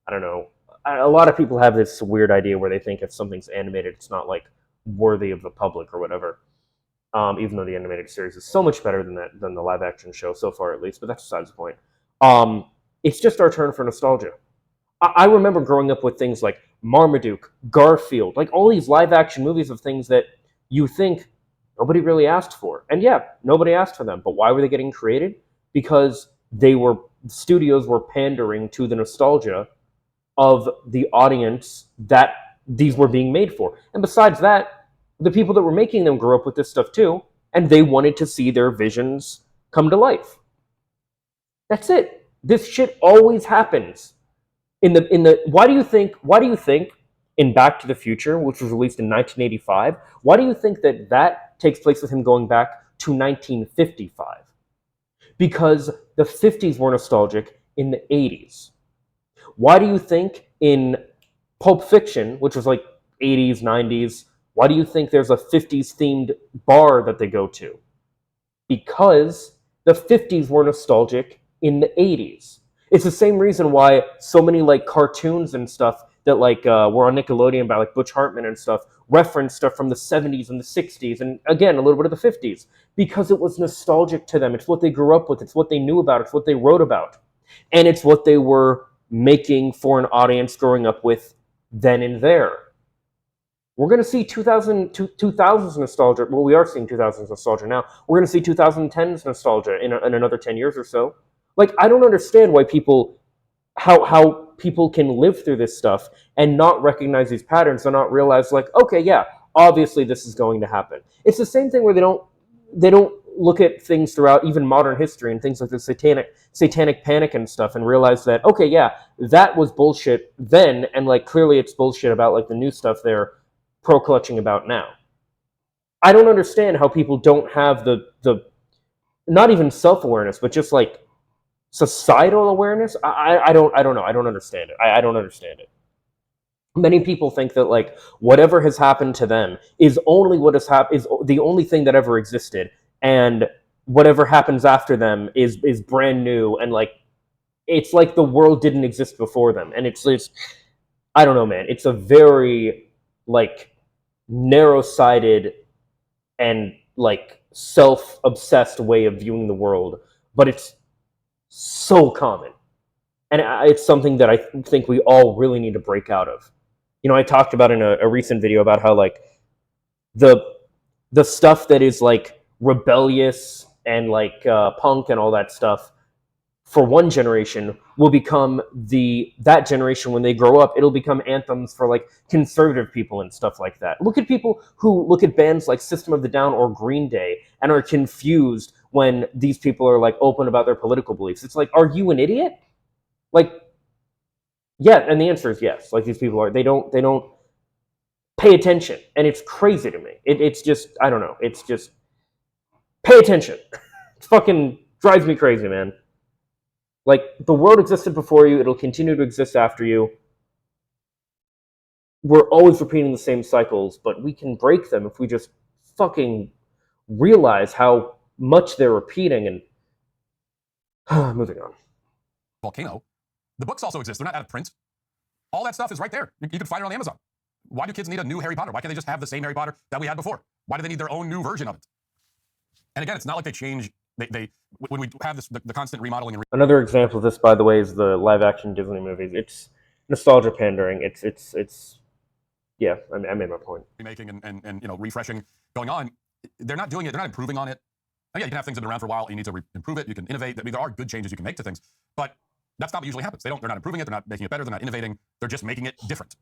I don't know, a lot of people have this weird idea where they think if something's animated, it's not like worthy of the public or whatever. Even though the animated series is so much better than the live action show so far, at least. But that's besides the point. It's just our turn for nostalgia. I remember growing up with things like Marmaduke, Garfield, like all these live action movies of things that you think nobody really asked for, and yeah, nobody asked for them. But why were they getting created? Because studios were pandering to the nostalgia of the audience that these were being made for. And besides that, the people that were making them grew up with this stuff too, and they wanted to see their visions come to life. That's it. This shit always happens. Why do you think in Back to the Future, which was released in 1985, why do you think that takes place with him going back to 1955? Because the 50s were nostalgic in the 80s. Why do you think in Pulp Fiction, which was like 80s, 90s, why do you think there's a 50s themed bar that they go to? Because the 50s were nostalgic in the 80s. It's the same reason why so many like cartoons and stuff that like were on Nickelodeon by like Butch Hartman and stuff reference stuff from the 70s and the 60s and again a little bit of the 50s because it was nostalgic to them. It's what they grew up with. It's what they knew about. It's what they wrote about. And it's what they were making for an audience growing up with then and there. We're going to see 2000s nostalgia. Well, we are seeing 2000s nostalgia now. We're going to see 2010s nostalgia in another 10 years or so. Like, I don't understand why how people can live through this stuff and not recognize these patterns and not realize, like, okay, yeah, obviously this is going to happen. It's the same thing where they don't look at things throughout even modern history and things like the satanic panic and stuff and realize that, okay, yeah, that was bullshit then, and like clearly it's bullshit about like the new stuff they're pro-clutching about now. I don't understand how people don't have the not even self-awareness, but just like societal awareness. I don't know. I don't understand it. I don't understand it. Many people think that like whatever has happened to them is only what has happened, is the only thing that ever existed, and whatever happens after them is brand new, and like it's like the world didn't exist before them. And it's I don't know, man. It's a very like narrow-sighted and like self-obsessed way of viewing the world, but it's so common, and it's something that I think we all really need to break out of. I talked about in a recent video about how like the the stuff that is like rebellious and like punk and all that stuff for one generation will become that generation when they grow up, it'll become anthems for like conservative people and stuff like that. Look at people who look at bands like System of the Down or Green Day and are confused when these people are like open about their political beliefs. It's like, are you an idiot? Like, yeah, and the answer is yes. Like, these people are, they don't pay attention, and it's crazy to me. It's just, I don't know, it's just, pay attention. It fucking drives me crazy, man. Like, the world existed before you, it'll continue to exist after you. We're always repeating the same cycles, but we can break them if we just fucking realize how much they're repeating. And moving on. Volcano. The books also exist. They're not out of print. All that stuff is right there. You can find it on Amazon. Why do kids need a new Harry Potter? Why can't they just have the same Harry Potter that we had before? Why do they need their own new version of it? And again, it's not like they change. When we have this, the constant remodeling and another example of this, by the way, is the live-action Disney movies. It's nostalgia pandering. It's yeah. I made my point. Remaking and refreshing going on. They're not doing it. They're not improving on it. Yeah, you can have things that have been around for a while. And you need to improve it. You can innovate. I mean, there are good changes you can make to things, but that's not what usually happens. They're not improving it. They're not making it better. They're not innovating. They're just making it different.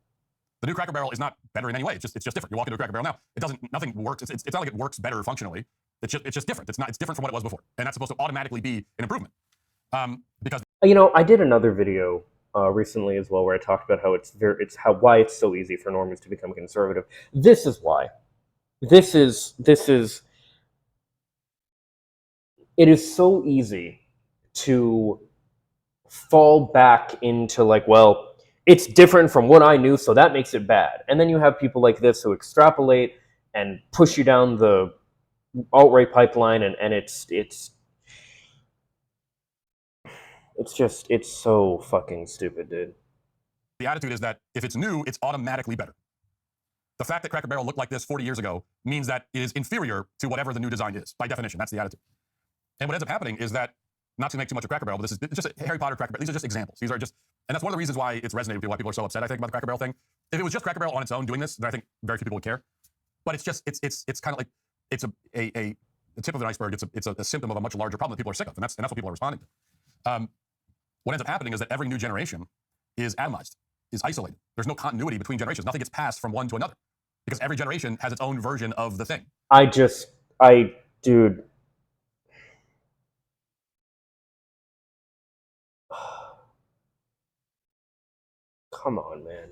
The new Cracker Barrel is not better in any way. It's just different. You walk into a Cracker Barrel now, nothing works. It's not like it works better functionally. It's just different. It's different from what it was before, and that's supposed to automatically be an improvement. Because I did another video recently as well where I talked about how why it's so easy for normies to become conservative. This is why. This is it is so easy to fall back into like, well, it's different from what I knew, so that makes it bad. And then you have people like this who extrapolate and push you down the alt-right pipeline, and it's so fucking stupid, dude. The attitude is that if it's new, it's automatically better. The fact that Cracker Barrel looked like this 40 years ago means that it is inferior to whatever the new design is. By definition, that's the attitude. And what ends up happening is that, not to make too much of Cracker Barrel, but this is just a Harry Potter Cracker Barrel. These are just examples. And that's one of the reasons why it's resonated with people, why people are so upset, I think, about the Cracker Barrel thing. If it was just Cracker Barrel on its own doing this, then I think very few people would care. But it's kind of like, it's a tip of an iceberg. It's a symptom of a much larger problem that people are sick of, and that's what people are responding to. What ends up happening is that every new generation is atomized, is isolated. There's no continuity between generations. Nothing gets passed from one to another because every generation has its own version of the thing. Dude. Come on, man.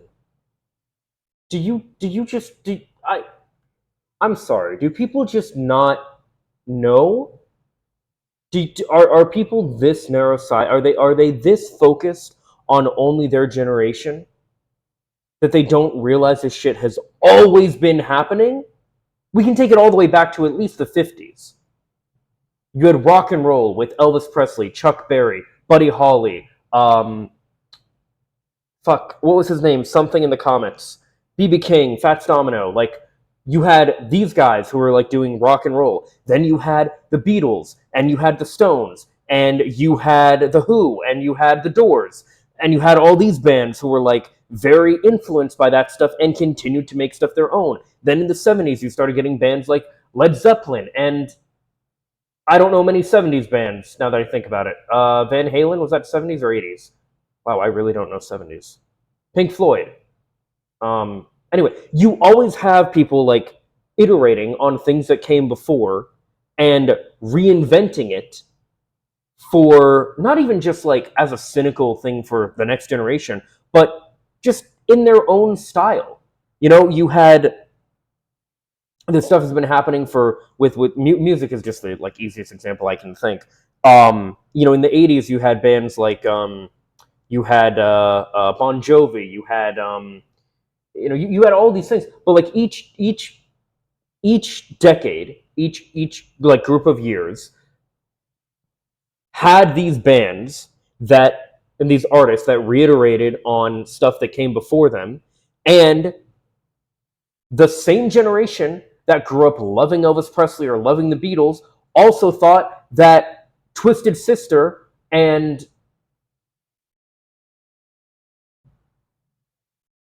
I'm sorry. Do people just not know? Are people this narrow side? Are they this focused on only their generation that they don't realize this shit has always been happening? We can take it all the way back to at least the 50s. You had rock and roll with Elvis Presley, Chuck Berry, Buddy Holly, what was his name? Something in the Comets. B.B. King, Fats Domino. Like, you had these guys who were like doing rock and roll. Then you had the Beatles, and you had the Stones, and you had the Who, and you had the Doors, and you had all these bands who were like very influenced by that stuff and continued to make stuff their own. Then in the 70s, you started getting bands like Led Zeppelin, and I don't know many 70s bands now that I think about it. Van Halen, was that 70s or 80s? Wow, I really don't know 70s. Pink Floyd. Anyway, you always have people like iterating on things that came before and reinventing it for not even just like as a cynical thing for the next generation, but just in their own style. You had this stuff has been happening with music is just the like easiest example I can think. In the 80s you had bands like you had Bon Jovi, you had you had all these things, but like each decade, each like group of years had these bands and these artists that reiterated on stuff that came before them, and the same generation that grew up loving Elvis Presley or loving the Beatles also thought that Twisted Sister and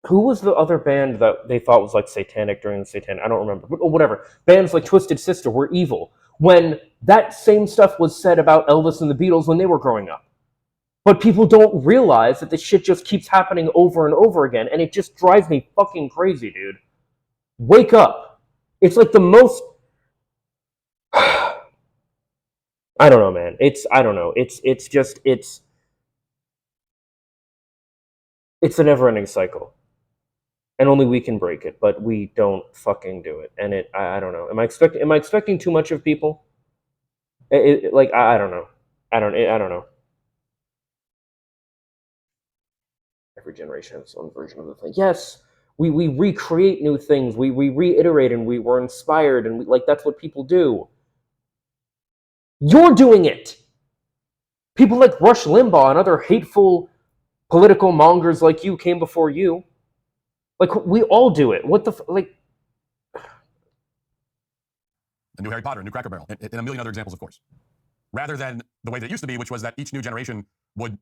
who was the other band that they thought was like satanic during the satanic? I don't remember, but whatever. Bands like Twisted Sister were evil when that same stuff was said about Elvis and the Beatles when they were growing up. But people don't realize that this shit just keeps happening over and over again, and it just drives me fucking crazy, dude. Wake up. It's like the most... I don't know, man. I don't know. It's just, it's a never-ending cycle. And only we can break it, but we don't fucking do it. And I don't know. Am I expecting too much of people? Like, I don't know. I don't know. Every generation has its own version of the thing. Yes, we recreate new things. We reiterate, and we're inspired, and like that's what people do. You're doing it. People like Rush Limbaugh and other hateful political mongers like you came before you. Like, we all do it. What the like? A new Harry Potter, a new Cracker Barrel, and a million other examples, of course. Rather than the way that it used to be, which was that each new generation would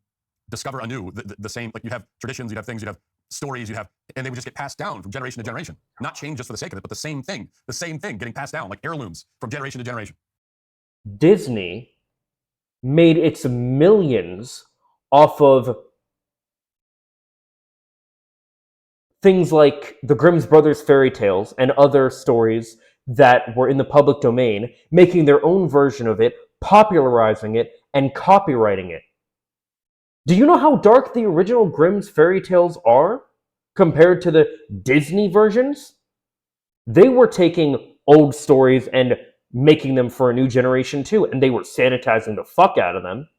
discover anew the same, like you'd have traditions, you'd have things, you'd have stories, and they would just get passed down from generation to generation. Not change just for the sake of it, but the same thing getting passed down, like heirlooms from generation to generation. Disney made its millions off of things like the Grimm's Brothers fairy tales and other stories that were in the public domain, making their own version of it, popularizing it, and copyrighting it. Do you know how dark the original Grimm's fairy tales are compared to the Disney versions? They were taking old stories and making them for a new generation too, and they were sanitizing the fuck out of them.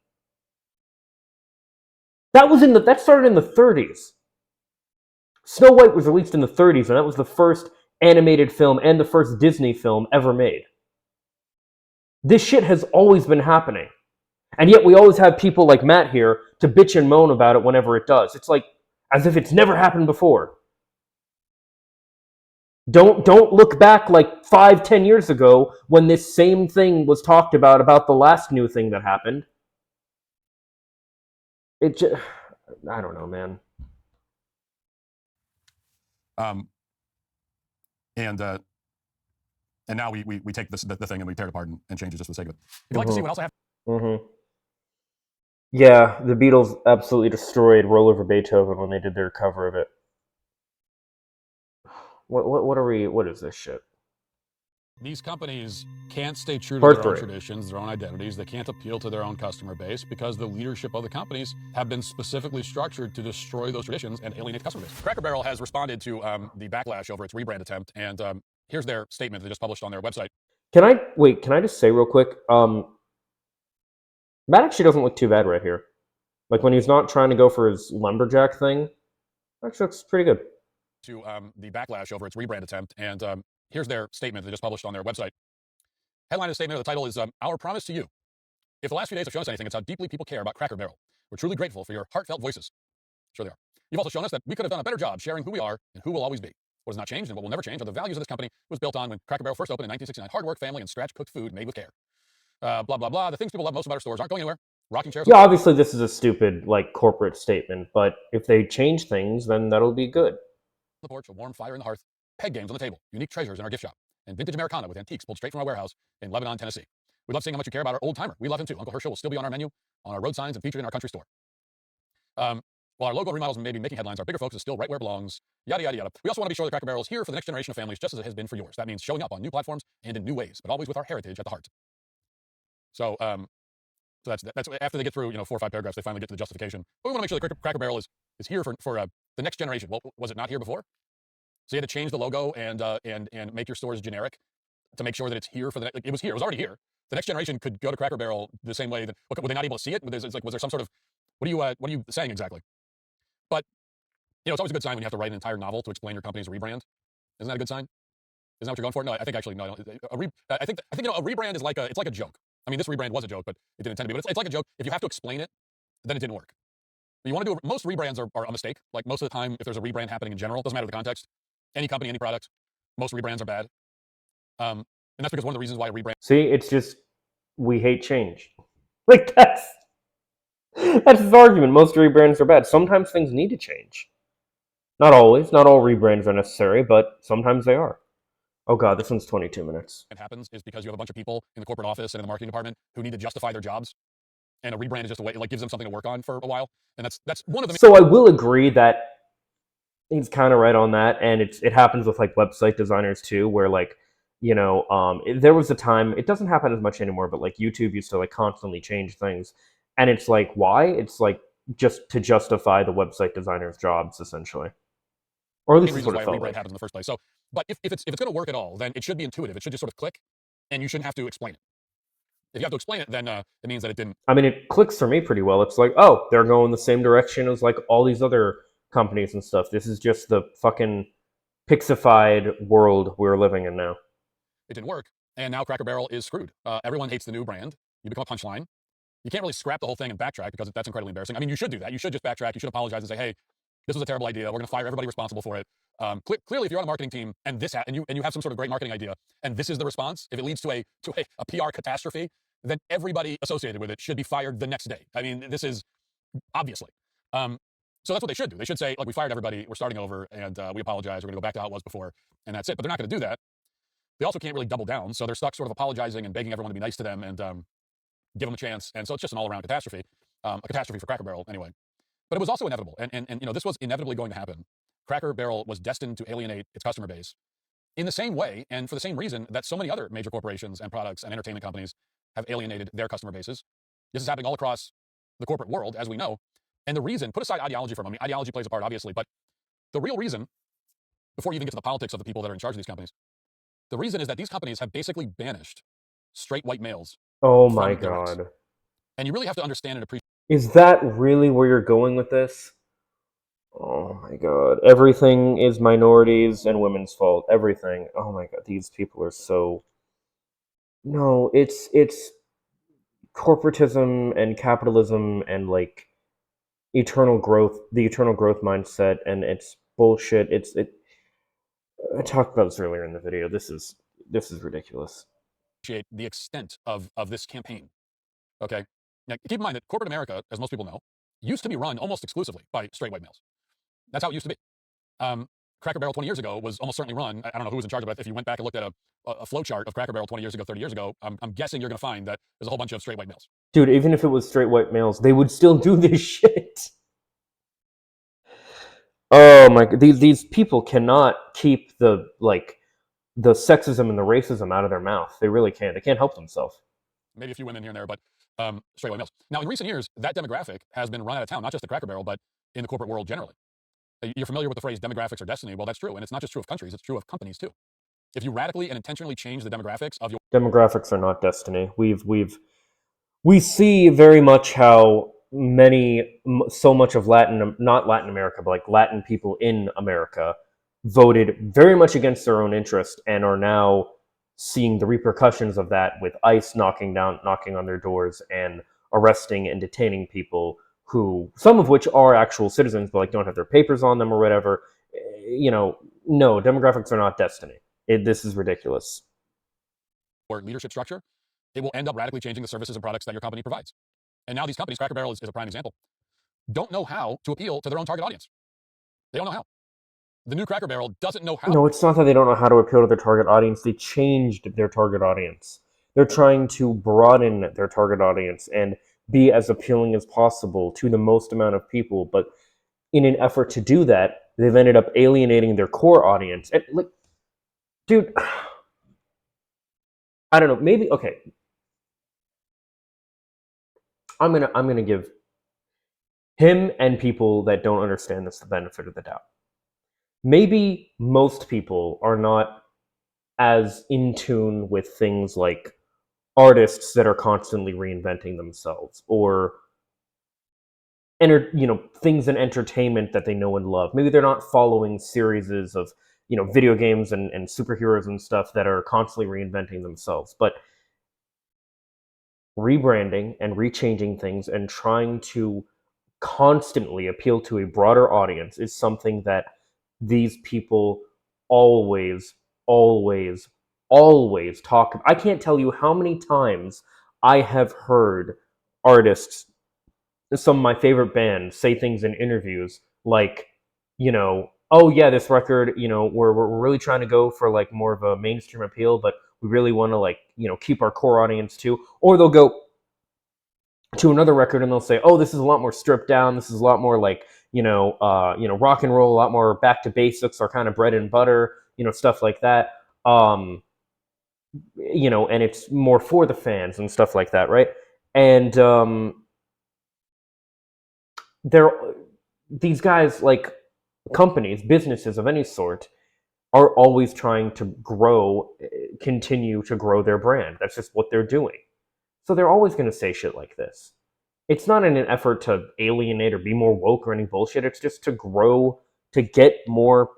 That started in the 30s. Snow White was released in the 30s, and that was the first animated film and the first Disney film ever made. This shit has always been happening. And yet we always have people like Matt here to bitch and moan about it whenever it does. It's like as if it's never happened before. Don't look back like 5-10 years ago when this same thing was talked about the last new thing that happened. It just, I don't know, man. And now we take the thing and we tear it apart and change it just for the sake of it. If you'd like to see what else I have. Mm-hmm. Yeah, the Beatles absolutely destroyed Roll Over Beethoven when they did their cover of it. What is this shit? These companies can't stay true to their own traditions, their own identities. They can't appeal to their own customer base because the leadership of the companies have been specifically structured to destroy those traditions and alienate the customer base. Cracker Barrel has responded to the backlash over its rebrand attempt, and here's their statement they just published on their website. Can I just say real quick? Matt actually doesn't look too bad right here. Like when he's not trying to go for his lumberjack thing, actually looks pretty good. To the backlash over its rebrand attempt, and here's their statement they just published on their website. Headline of the statement, the title is Our Promise to You. If the last few days have shown us anything, it's how deeply people care about Cracker Barrel. We're truly grateful for your heartfelt voices. Sure they are. You've also shown us that we could have done a better job sharing who we are and who we'll always be. What has not changed and what will never change are the values of this company was built on when Cracker Barrel first opened in 1969. Hard work, family, and scratch-cooked food made with care. Blah, blah, blah. The things people love most about our stores aren't going anywhere. Rocking chairs. Yeah, obviously this is a stupid, like, corporate statement, but if they change things, then that'll be good. The porch, a warm fire in the hearth, peg games on the table, unique treasures in our gift shop, and vintage Americana with antiques pulled straight from our warehouse in Lebanon, Tennessee. We love seeing how much you care about our old timer. We love him too. Uncle Herschel will still be on our menu, on our road signs, and featured in our country store. While our logo remodels may be making headlines, our bigger focus is still right where it belongs. Yada, yada, yada. We also want to be sure that Cracker Barrel is here for the next generation of families, just as it has been for yours. That means showing up on new platforms and in new ways, but always with our heritage at the heart. So that's after they get through 4 or 5 paragraphs, they finally get to the justification. But we want to make sure that Cracker Barrel is here for the next generation. Well, was it not here before? So you had to change the logo and make your stores generic to make sure that it's here for the. It was here. It was already here. The next generation could go to Cracker Barrel the same way that. Okay, were they not able to see it? Was there some sort of? What are you saying exactly? But it's always a good sign when you have to write an entire novel to explain your company's rebrand. Isn't that a good sign? Isn't that what you're going for? No, I think actually no. I think a rebrand is like a joke. I mean, this rebrand was a joke, but it didn't intend to be. But it's like a joke. If you have to explain it, then it didn't work. But you want to do most rebrands are a mistake. Like most of the time, if there's a rebrand happening in general, doesn't matter the context. Any company, any product, most rebrands are bad. And that's because one of the reasons why a rebrand. See, it's just we hate change. Like that's his argument. Most rebrands are bad. Sometimes things need to change. Not always. Not all rebrands are necessary, but sometimes they are. Oh god, this one's 22 minutes. It happens is because you have a bunch of people in the corporate office and in the marketing department who need to justify their jobs, and a rebrand is just a way, it like gives them something to work on for a while, and that's one of the. So I will agree that he's kind of right on that, and it happens with like website designers too, where like there was a time, it doesn't happen as much anymore, but like YouTube used to like constantly change things, and it's like, why? It's like just to justify the website designers' jobs essentially, or at least that's Reasons what why it a felt rebrand like. happens in the first place. So, but if it's going to work at all, then it should be intuitive. It should just sort of click, and you shouldn't have to explain it. If you have to explain it, then it means that it didn't. I mean, it clicks for me pretty well. It's like, oh, they're going the same direction as like all these other companies and stuff. This is just the fucking pixified world we're living in now. It didn't work, and now Cracker Barrel is screwed. Everyone hates the new brand. You become a punchline. You can't really scrap the whole thing and backtrack because that's incredibly embarrassing. I mean, you should do that. You should just backtrack. You should apologize and say, hey, this was a terrible idea. We're going to fire everybody responsible for it. Clearly, if you're on a marketing team and and you have some sort of great marketing idea, and this is the response, if it leads to a PR catastrophe, then everybody associated with it should be fired the next day. I mean, this is obviously. So that's what they should do. They should say, like, we fired everybody. We're starting over, and we apologize. We're going to go back to how it was before, and that's it. But they're not going to do that. They also can't really double down, so they're stuck sort of apologizing and begging everyone to be nice to them and give them a chance. And so it's just an all-around catastrophe, a catastrophe for Cracker Barrel anyway. But it was also inevitable, and this was inevitably going to happen. Cracker Barrel was destined to alienate its customer base in the same way and for the same reason that so many other major corporations and products and entertainment companies have alienated their customer bases. This is happening all across the corporate world, as we know. And the reason, put aside ideology for a moment. Ideology plays a part, obviously, but the real reason, before you even get to the politics of the people that are in charge of these companies, the reason is that these companies have basically banished straight white males Oh my from their ranks. god. And you really have to understand and appreciate. Is that really where you're going with this? Oh my god. Everything is minorities and women's fault. Everything. Oh my god. These people are so. No, it's corporatism and capitalism and like eternal growth, the eternal growth mindset, and it's bullshit. I talked about this earlier in the video. This is ridiculous. The extent of this campaign. Okay. Now, keep in mind that corporate America, as most people know, used to be run almost exclusively by straight white males. That's how it used to be. Cracker Barrel 20 years ago was almost certainly run. I don't know who was in charge of it. If you went back and looked at a flow chart of Cracker Barrel 20 years ago, 30 years ago, I'm guessing you're going to find that there's a whole bunch of straight white males. Dude, even if it was straight white males, they would still do this shit. Oh my god, these people cannot keep the sexism and the racism out of their mouth. They really can't. They can't help themselves. Maybe a few women here and there, but straight white males. Now, in recent years, that demographic has been run out of town, not just the Cracker Barrel, but in the corporate world generally. You're familiar with the phrase demographics are destiny. Well, that's true. And it's not just true of countries, it's true of companies too. If you radically and intentionally change the demographics of your Demographics are not destiny. We see very much how so much of not Latin America, but like Latin people in America voted very much against their own interest and are now seeing the repercussions of that with ICE knocking on their doors and arresting and detaining people who, some of which are actual citizens, but like don't have their papers on them or whatever. No, demographics are not destiny. This is ridiculous. leadership structure, it will end up radically changing the services and products that your company provides. And now these companies, Cracker Barrel is a prime example, don't know how to appeal to their own target audience. They don't know how. The new Cracker Barrel doesn't know how. No, it's not that they don't know how to appeal to their target audience. They changed their target audience. They're trying to broaden their target audience and be as appealing as possible to the most amount of people. But in an effort to do that, they've ended up alienating their core audience. And like, dude, I don't know. Maybe okay. I'm gonna give him and people that don't understand this the benefit of the doubt. Maybe most people are not as in tune with things like artists that are constantly reinventing themselves, or things in entertainment that they know and love. Maybe they're not following series of video games and superheroes and stuff that are constantly reinventing themselves. But rebranding and rechanging things and trying to constantly appeal to a broader audience is something that these people always, always, always talk. I can't tell you how many times I have heard artists, some of my favorite bands, say things in interviews like, oh yeah, this record, we're really trying to go for like more of a mainstream appeal, but we really want to like keep our core audience too. Or they'll go to another record and they'll say, oh, this is a lot more stripped down. This is a lot more like rock and roll, a lot more back to basics, our kind of bread and butter, stuff like that. And it's more for the fans and stuff like that, right? And they're these guys, like companies, businesses of any sort, are always trying to continue to grow their brand. That's just what they're doing. So they're always going to say shit like this. It's not in an effort to alienate or be more woke or any bullshit. It's just to grow, to get more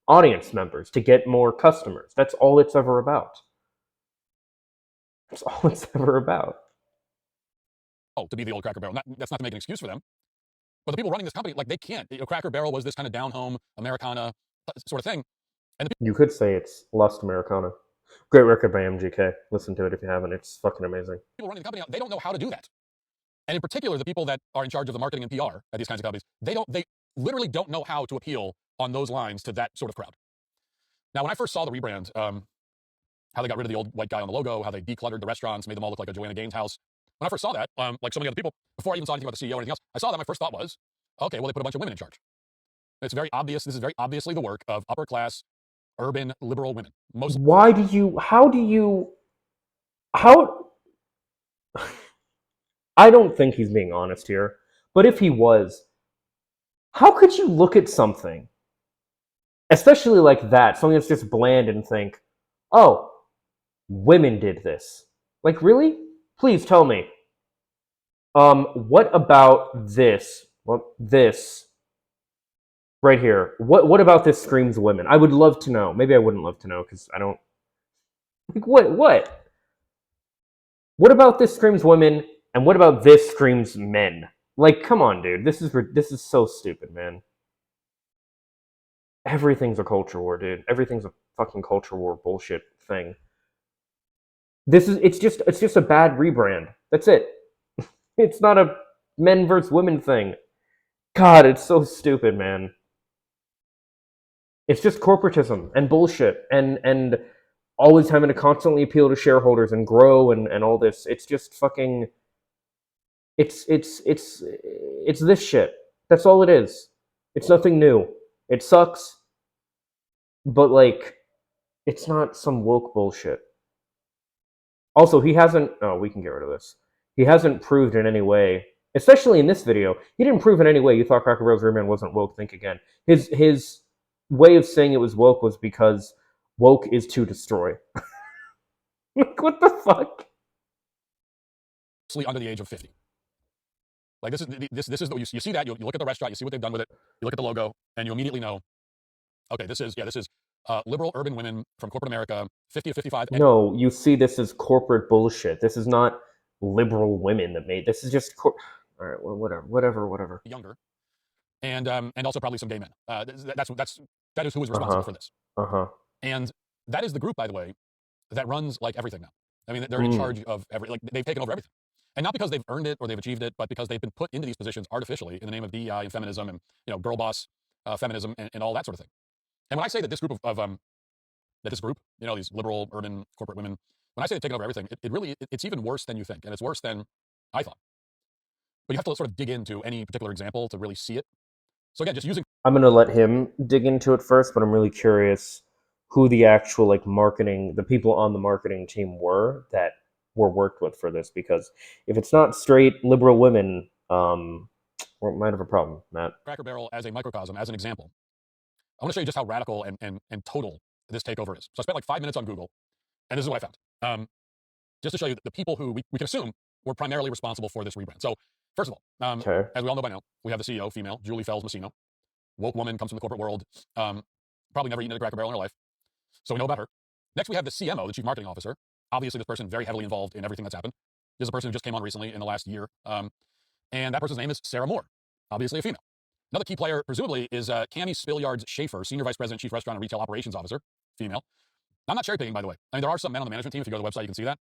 audience members, to get more customers. That's all it's ever about. That's all it's ever about. Oh, to be the old Cracker Barrel. That's not to make an excuse for them. But the people running this company, like, they can't. Cracker Barrel was this kind of down-home Americana sort of thing. And you could say it's Lust Americana. Great record by MGK. Listen to it if you haven't. It's fucking amazing. People running the company, they don't know how to do that. And in particular, the people that are in charge of the marketing and PR at these kinds of companies, they literally don't know how to appeal on those lines to that sort of crowd. Now, when I first saw the rebrand, how they got rid of the old white guy on the logo, how they decluttered the restaurants, made them all look like a Joanna Gaines house. When I first saw that, like so many other people, before I even saw anything about the CEO or anything else, I saw that. My first thought was, okay, well, they put a bunch of women in charge. It's very obvious. This is very obviously the work of upper class, urban, liberal women. How I don't think he's being honest here, but if he was, how could you look at something, especially like that, something that's just bland, and think, oh, women did this? Like, really? Please tell me. What about this? Well, this right here. What about this screams women? I would love to know. Maybe I wouldn't love to know because I don't. Like, what? What about this screams women, and what about this screams men? Like, come on, dude. This is so stupid, man. Everything's a culture war, dude. Everything's a fucking culture war bullshit thing. It's just a bad rebrand. That's it. It's not a men versus women thing. God, it's so stupid, man. It's just corporatism and bullshit and always having to constantly appeal to shareholders and grow and all this. It's just fucking it's this shit. That's all it is. It's nothing new. It sucks, but like it's not some woke bullshit. Also, he hasn't we can get rid of this. He hasn't proved in any way, especially in this video, he didn't prove in any way you thought Cracker Barrel's Rear Man wasn't woke. Think again. His way of saying it was woke was because woke is to destroy. Like, what the fuck? Under the age of 50. Like, this is you see that, you look at the restaurant, you see what they've done with it, you look at the logo, and you immediately know, okay, this is liberal urban women from corporate America, 50 to 55. No, you see this as corporate bullshit. This is not liberal women that made this. Is just all right. Well, whatever. Younger, and also probably some gay men. That is who is responsible for this. And that is the group, by the way, that runs like everything now. I mean, they're in charge of they've taken over everything. And not because they've earned it or they've achieved it, but because they've been put into these positions artificially in the name of DEI and feminism and girl boss feminism and all that sort of thing. And when I say that this group these liberal urban corporate women, when I say they've taken over everything, it's even worse than you think, and it's worse than I thought. But you have to sort of dig into any particular example to really see it. So again, just using. I'm gonna let him dig into it first, but I'm really curious who the actual the people on the marketing team were that were worked with for this, because if it's not straight liberal women, we might have a problem, Matt. Cracker Barrel as a microcosm, as an example. I want to show you just how radical and total this takeover is. So I spent like 5 minutes on Google, and this is what I found. Just to show you the people who we can assume were primarily responsible for this rebrand. So first of all, as we all know by now, we have the CEO, female, Julie Fells Messino. Woke woman, comes from the corporate world. Probably never eaten at a Cracker Barrel in her life. So we know about her. Next, we have the CMO, the Chief Marketing Officer. Obviously, this person very heavily involved in everything that's happened. This is a person who just came on recently in the last year. And that person's name is Sarah Moore, obviously a female. Another key player, presumably, is Cami Spilliards Schaefer, Senior Vice President, Chief Restaurant and Retail Operations Officer, female. Now, I'm not cherry picking, by the way. I mean, there are some men on the management team. If you go to the website, you can see that.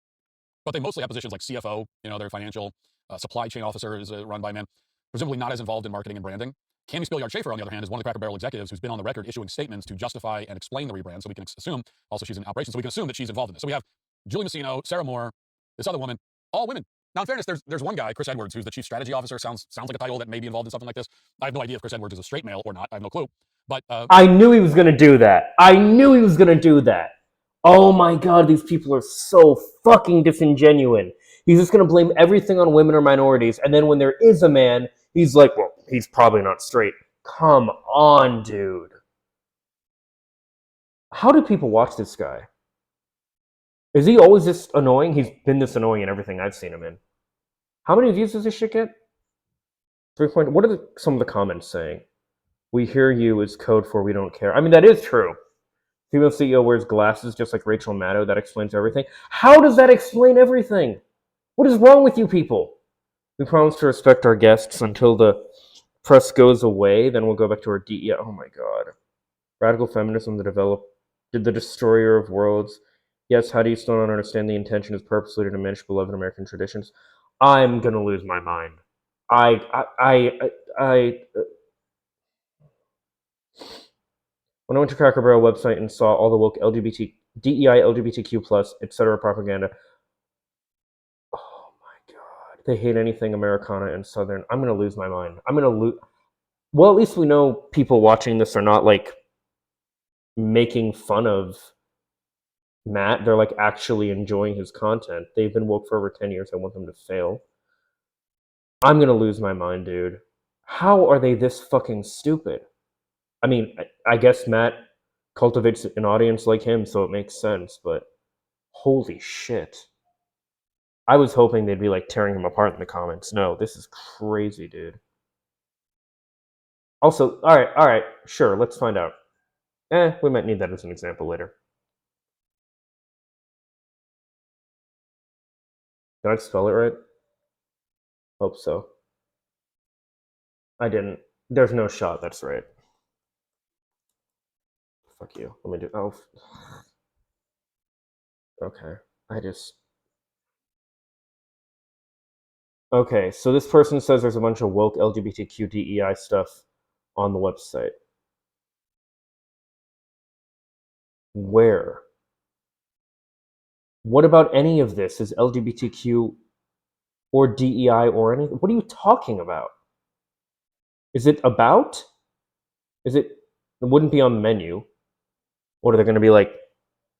But they mostly have positions like CFO, their financial supply chain officer is run by men, presumably not as involved in marketing and branding. Cami Spilliard-Schaefer, on the other hand, is one of the Cracker Barrel executives who's been on the record issuing statements to justify and explain the rebrand. So we can assume, also she's in operations, so we can assume that she's involved in this. So we have Julie Messino, Sarah Moore, this other woman, all women. Now, in fairness, there's one guy, Chris Edwards, who's the chief strategy officer. Sounds like a title that may be involved in something like this. I have no idea if Chris Edwards is a straight male or not. I have no clue. But I knew he was going to do that. I knew he was going to do that. Oh my god, these people are so fucking disingenuous. He's just going to blame everything on women or minorities, and then when there is a man, he's like, well, he's probably not straight. Come on, dude. How do people watch this guy? Is he always this annoying? He's been this annoying in everything I've seen him in. How many views does this shit get? 3 point. What are some of the comments saying? We hear you is code for we don't care. I mean, that is true. Female CEO wears glasses just like Rachel Maddow. That explains everything. How does that explain everything? What is wrong with you people? We promise to respect our guests until the press goes away. Then we'll go back to our DEI. Oh my god. Radical feminism, the destroyer of worlds. Yes, how do you still not understand the intention is purposely to diminish beloved American traditions? I'm gonna lose my mind. When I went to Cracker Barrel website and saw all the woke LGBT, DEI, LGBTQ+, etc. propaganda, oh my god, they hate anything Americana and Southern. I'm gonna lose my mind. Well, at least we know people watching this are not like making fun of Matt. They're like actually enjoying his content. They've been woke for over 10 years. I want them to fail. I'm gonna lose my mind, dude. How are they this fucking stupid? I mean, I guess Matt cultivates an audience like him, so it makes sense, but holy shit. I was hoping they'd be like tearing him apart in the comments. No, this is crazy, dude. Also, alright, sure, let's find out. We might need that as an example later. Did I spell it right? Hope so. I didn't. There's no shot that's right. Fuck you. Let me do. Oh. Okay. Okay, so this person says there's a bunch of woke LGBTQ DEI stuff on the website. Where? What about any of this is LGBTQ or DEI or anything? What are you talking about? Is it about? It wouldn't be on the menu. What are they going to be like?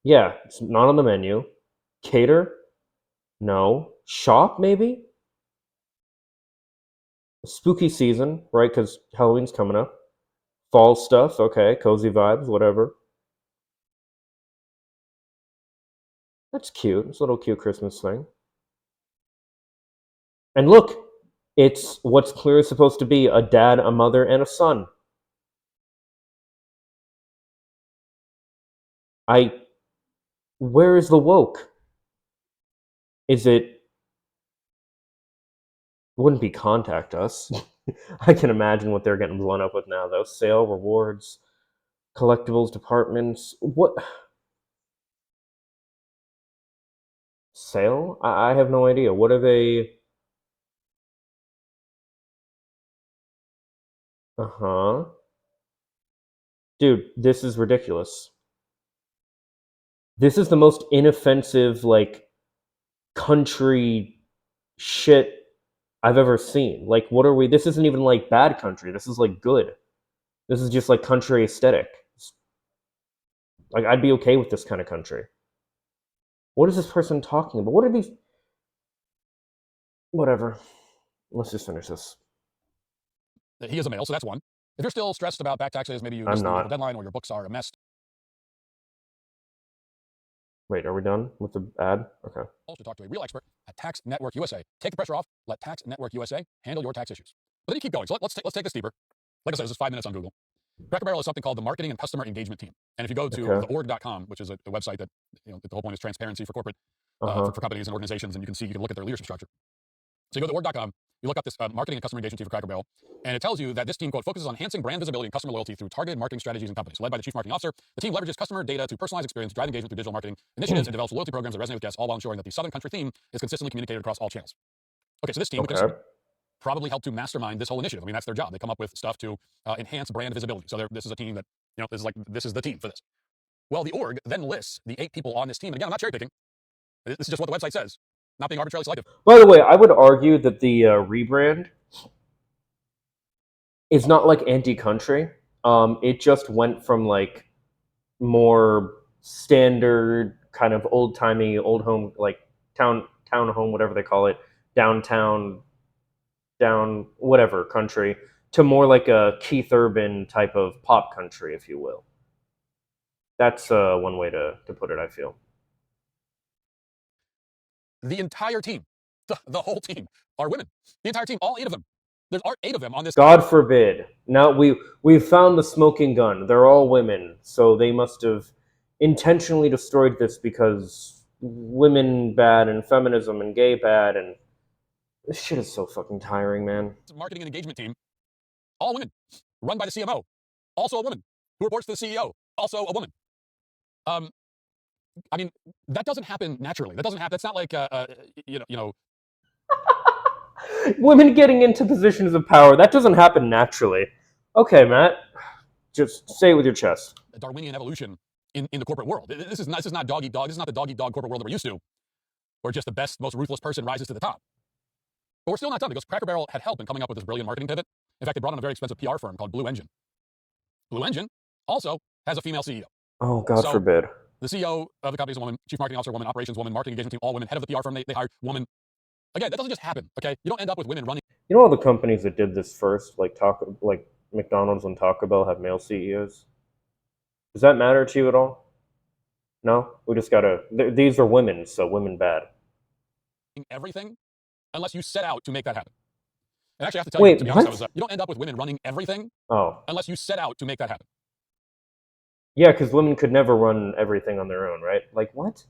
Yeah, it's not on the menu. Cater? No. Shop, maybe? Spooky season, right? Because Halloween's coming up. Fall stuff, okay. Cozy vibes, whatever. That's cute. It's a little cute Christmas thing. And look, it's what's clearly supposed to be a dad, a mother, and a son. Where is the woke? Is it, wouldn't be contact us. I can imagine what they're getting blown up with now, though. Sale, rewards, collectibles, departments. What? Sale? I have no idea. What are they? Uh-huh. Dude, this is ridiculous. This is the most inoffensive, like, country shit I've ever seen. Like, what are we? This isn't even, like, bad country. This is, like, good. This is just, like, country aesthetic. Like, I'd be okay with this kind of country. What is this person talking about? What are these? Whatever. Let's just finish this. He is a male, so that's one. If you're still stressed about back taxes, maybe you I'm missed the not. deadline or your books are a mess. Wait, are we done with the ad? Okay. To talk to a real expert at Tax Network USA. Take the pressure off. Let Tax Network USA handle your tax issues. But then you keep going. So let's take this deeper. Like I said, this is 5 minutes on Google. Cracker Barrel is something called the Marketing and Customer Engagement Team. And if you go to theorg.com, which is a website that, the whole point is transparency for corporate, for companies and organizations, and you can look at their leadership structure. So you go to theorg.com, you look up this Marketing and Customer Engagement Team for Cracker Barrel, and it tells you that this team, quote, focuses on enhancing brand visibility and customer loyalty through targeted marketing strategies and companies. So led by the Chief Marketing Officer, the team leverages customer data to personalize experience, drive engagement through digital marketing initiatives, and develops loyalty programs that resonate with guests, all while ensuring that the Southern Country theme is consistently communicated across all channels. Okay, so this team, probably helped to mastermind this whole initiative. I mean, that's their job. They come up with stuff to enhance brand visibility. So this is a team that, this is the team for this. Well, the org then lists the 8 people on this team. And again, I'm not cherry picking. This is just what the website says. Not being arbitrarily selective. By the way, I would argue that the rebrand is not like anti-country. It just went from like more standard kind of old-timey, old home, like town home, whatever they call it, downtown, down whatever country, to more like a Keith Urban type of pop country, if you will. That's one way to put it, I feel. The entire team, the whole team, are women. The entire team, all 8 of them. There are 8 of them on this. God forbid. Now we've found the smoking gun. They're all women, so they must have intentionally destroyed this because women bad and feminism and gay bad, and this shit is so fucking tiring, man. Marketing and engagement team, all women, run by the CMO, also a woman, who reports to the CEO, also a woman. I mean, that doesn't happen naturally. That doesn't happen. That's not like you know. Women getting into positions of power, that doesn't happen naturally. Okay, Matt, just say it with your chest. A Darwinian evolution in the corporate world. This is not dog eat dog. This is not the dog eat dog corporate world that we're used to, where just the best, most ruthless person rises to the top. But we're still not done, because Cracker Barrel had help in coming up with this brilliant marketing pivot. In fact, they brought on a very expensive PR firm called Blue Engine. Blue Engine also has a female CEO. Oh, God forbid. The CEO of the company is a woman, chief marketing officer woman, operations woman, marketing engagement team all women, head of the PR firm they hired woman. Again, that doesn't just happen, okay? You don't end up with women running. You know all the companies that did this first, like McDonald's and Taco Bell, have male CEOs? Does that matter to you at all? No? We just gotta... These are women, so women bad. Everything unless you set out to make that happen. And actually, I have to tell you, to be honest, you don't end up with women running everything unless you set out to make that happen. Yeah, because women could never run everything on their own, right? Like, what?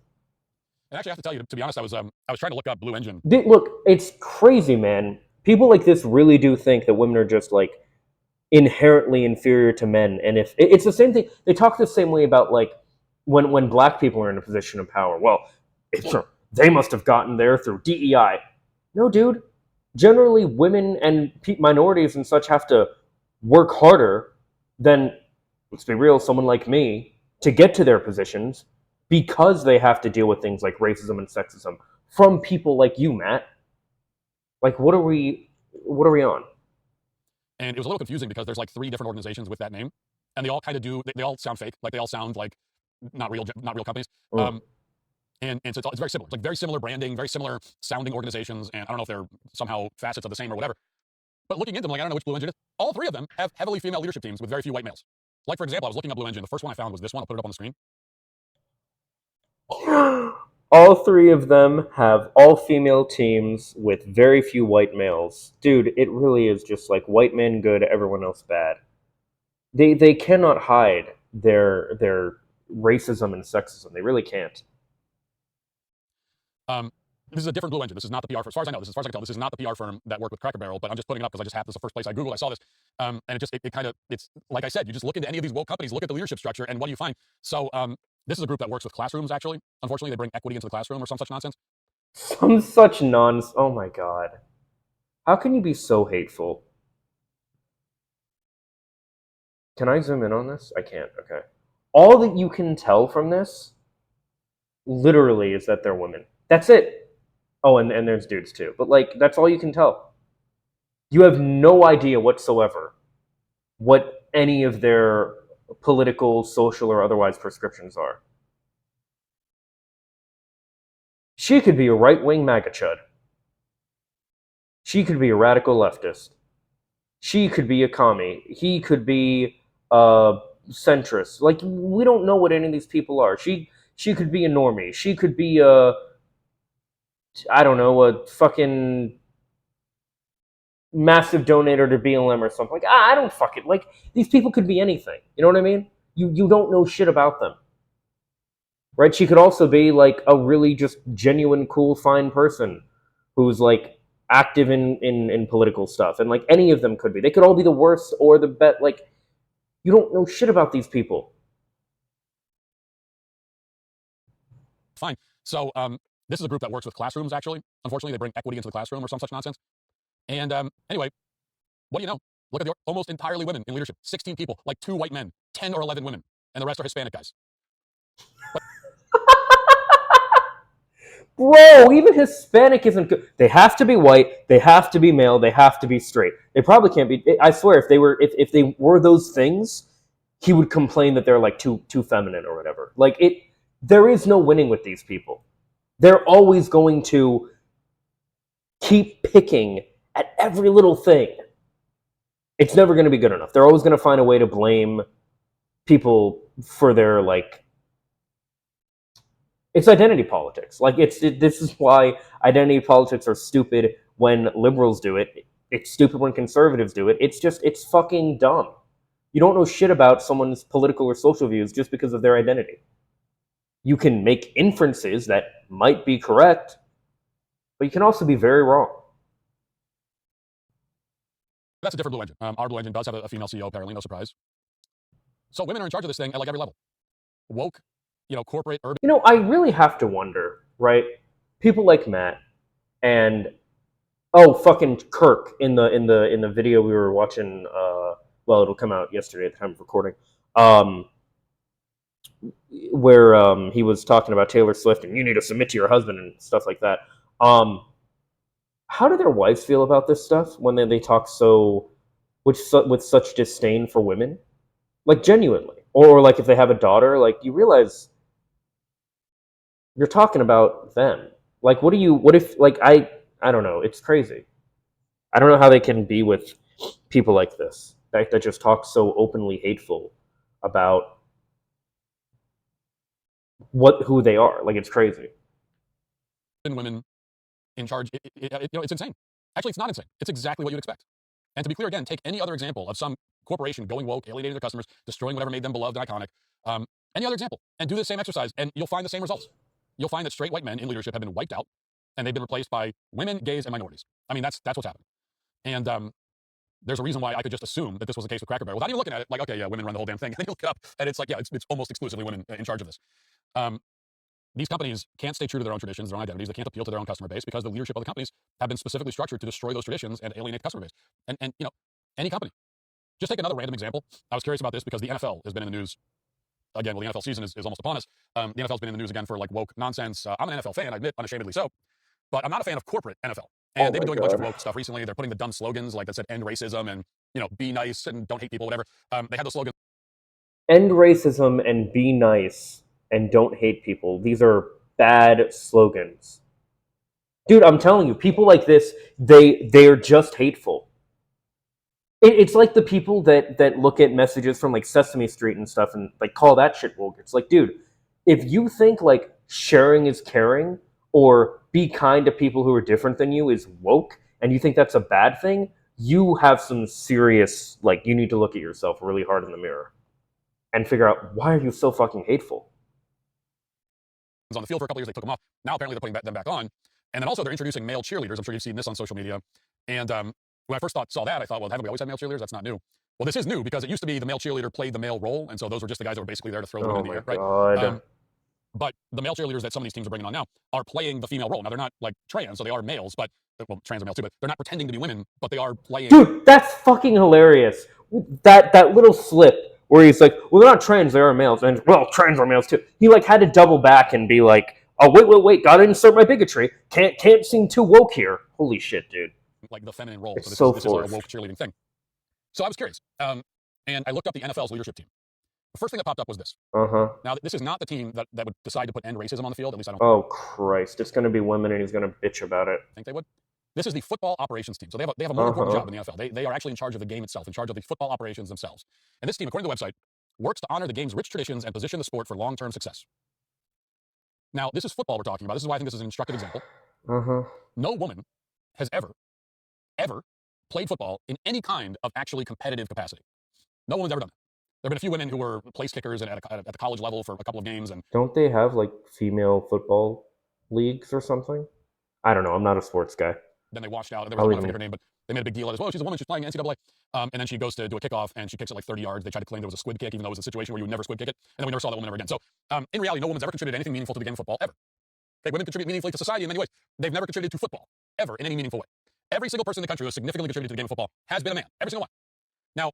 And actually, I have to tell you, to be honest, I was trying to look up Blue Engine. Look, it's crazy, man. People like this really do think that women are just, like, inherently inferior to men. And if it's the same thing, they talk the same way about, like, when black people are in a position of power. Well, they must have gotten there through DEI. No, dude. Generally, women and minorities and such have to work harder than, let's be real, someone like me to get to their positions, because they have to deal with things like racism and sexism from people like you, Matt. Like, what are we on? And it was a little confusing because there's like 3 different organizations with that name, and they all kind of do. They all sound fake. Like, they all sound like not real companies. And so it's very similar. It's like very similar branding, very similar sounding organizations, and I don't know if they're somehow facets of the same or whatever. But looking into them, like, I don't know which Blue Engine is. All 3 of them have heavily female leadership teams with very few white males. Like, for example, I was looking up Blue Engine. The first one I found was this one. I'll put it up on the screen. All 3 of them have all-female teams with very few white males. Dude, it really is just like white men good, everyone else bad. They cannot hide their racism and sexism. They really can't. This is a different Blue Engine. This is not the PR firm. As far as I know, as far as I can tell, this is not the PR firm that worked with Cracker Barrel, but I'm just putting it up because I just happened. This is the first place I Googled. I saw this. And it kind of, it's like I said, you just look into any of these woke companies, look at the leadership structure, and what do you find? So this is a group that works with classrooms, actually. Unfortunately, they bring equity into the classroom or some such nonsense. Some such nonsense. Oh my God. How can you be so hateful? Can I zoom in on this? I can't. Okay. All that you can tell from this, literally, is that they're women. That's it. Oh, and there's dudes too. But, like, that's all you can tell. You have no idea whatsoever what any of their political, social, or otherwise prescriptions are. She could be a right-wing MAGA chud. She could be a radical leftist. She could be a commie. He could be a centrist. Like, we don't know what any of these people are. She could be a normie. She could be a, I don't know, a fucking massive donator to BLM or something. Like, I don't fucking, like, these people could be anything. You know what I mean? You don't know shit about them. Right? She could also be, like, a really just genuine, cool, fine person who's, like, active in political stuff. And, like, any of them could be. They could all be the worst or the best. Like, you don't know shit about these people. Fine. So this is a group that works with classrooms, actually. Unfortunately, they bring equity into the classroom or some such nonsense. And anyway, what do you know? Look at the almost entirely women in leadership. 16 people, like 2 white men, 10 or 11 women, and the rest are Hispanic guys. Bro, even Hispanic isn't good. They have to be white. They have to be male. They have to be straight. They probably can't be. I swear, if they were those things, he would complain that they're like too feminine or whatever. Like it, there is no winning with these people. They're always going to keep picking at every little thing. It's never going to be good enough. They're always going to find a way to blame people for their like. It's identity politics. Like this is why identity politics are stupid when liberals do it. It's stupid when conservatives do it. It's fucking dumb. You don't know shit about someone's political or social views just because of their identity. You can make inferences that might be correct, but you can also be very wrong. That's a different Blue Engine. Our Blue Engine does have a female CEO, apparently, no surprise. So women are in charge of this thing at like every level. Woke, corporate, urban. I really have to wonder, right? People like Matt and fucking Kirk in the video we were watching. Well, it'll come out yesterday at the time of recording. Where he was talking about Taylor Swift and you need to submit to your husband and stuff like that. How do their wives feel about this stuff when they talk with such disdain for women? Like genuinely, or like if they have a daughter, like you realize you're talking about them. Like what if like I don't know, it's crazy. I don't know how they can be with people like this that just talk so openly hateful about who they are. Like it's crazy. Women in charge, it's insane. Actually, it's not insane. It's exactly what you'd expect. And to be clear again, take any other example of some corporation going woke, alienating their customers, destroying whatever made them beloved and iconic. Any other example, and do the same exercise, and you'll find the same results. You'll find that straight white men in leadership have been wiped out, and they've been replaced by women, gays, and minorities. I mean, that's what's happening. And there's a reason why I could just assume that this was the case with Cracker Barrel without even looking at it. Like, okay, yeah, women run the whole damn thing. And then you look it up, and it's like, yeah, it's almost exclusively women in charge of this. These companies can't stay true to their own traditions, their own identities. They can't appeal to their own customer base because the leadership of the companies have been specifically structured to destroy those traditions and alienate the customer base. And any company. Just take another random example. I was curious about this because the NFL has been in the news again. Well, the NFL season is almost upon us. The NFL's been in the news again for like woke nonsense. I'm an NFL fan, I admit, unashamedly so, but I'm not a fan of corporate NFL. And they've been doing a bunch of woke stuff recently. They're putting the dumb slogans like that said "end racism" and be nice and don't hate people, whatever. They had those slogans. End racism and be nice and don't hate people. These are bad slogans. Dude, I'm telling you, people like this, they're just hateful. It's like the people that look at messages from like Sesame Street and stuff and like call that shit woke. It's like, dude, if you think like sharing is caring or be kind to people who are different than you is woke and you think that's a bad thing, you have some serious, like, you need to look at yourself really hard in the mirror and figure out, why are you so fucking hateful? On the field for a couple years, they took them off. Now apparently they're putting them back on. And then also they're introducing male cheerleaders. I'm sure you've seen this on social media. And when I first saw that, I thought, well, haven't we always had male cheerleaders? That's not new. Well, this is new because it used to be the male cheerleader played the male role. And so those were just the guys that were basically there to throw the women in the air, right? But the male cheerleaders that some of these teams are bringing on now are playing the female role. Now, they're not like trans, so they are males, but, well, trans are male too, but they're not pretending to be women, but they are playing. Dude, that's fucking hilarious. That little slip where he's like, well, they're not trans, they are males. And, well, trans are males too. He, like, had to double back and be like, oh, wait, gotta insert my bigotry. Can't seem too woke here. Holy shit, dude. Like the feminine role. It's so this is a forced. woke cheerleading thing. So I was curious. And I looked up the NFL's leadership team. The first thing that popped up was this. Now, this is not the team that would decide to put end racism on the field. At least I don't. Oh, Christ. It's going to be women and he's going to bitch about it. I think they would. This is the football operations team. So they have a more important job in the NFL. They are actually in charge of the game itself, in charge of the football operations themselves. And this team, according to the website, works to honor the game's rich traditions and position the sport for long-term success. Now, this is football we're talking about. This is why I think this is an instructive example. No woman has ever played football in any kind of actually competitive capacity. No woman's ever done that. There have been a few women who were place kickers at the college level for a couple of games. And don't they have like female football leagues or something? I don't know. I'm not a sports guy. Then they washed out. There was her name, but they made a big deal out of it. Well, she's a woman. She's playing NCAA. And then she goes to do a kickoff and she kicks it like 30 yards. They tried to claim there was a squid kick, even though it was a situation where you would never squid kick it. And then we never saw that woman ever again. So in reality, no woman's ever contributed anything meaningful to the game of football ever. Okay, women contribute meaningfully to society in many ways. They've never contributed to football ever in any meaningful way. Every single person in the country who has significantly contributed to the game of football has been a man. Every single one. Now,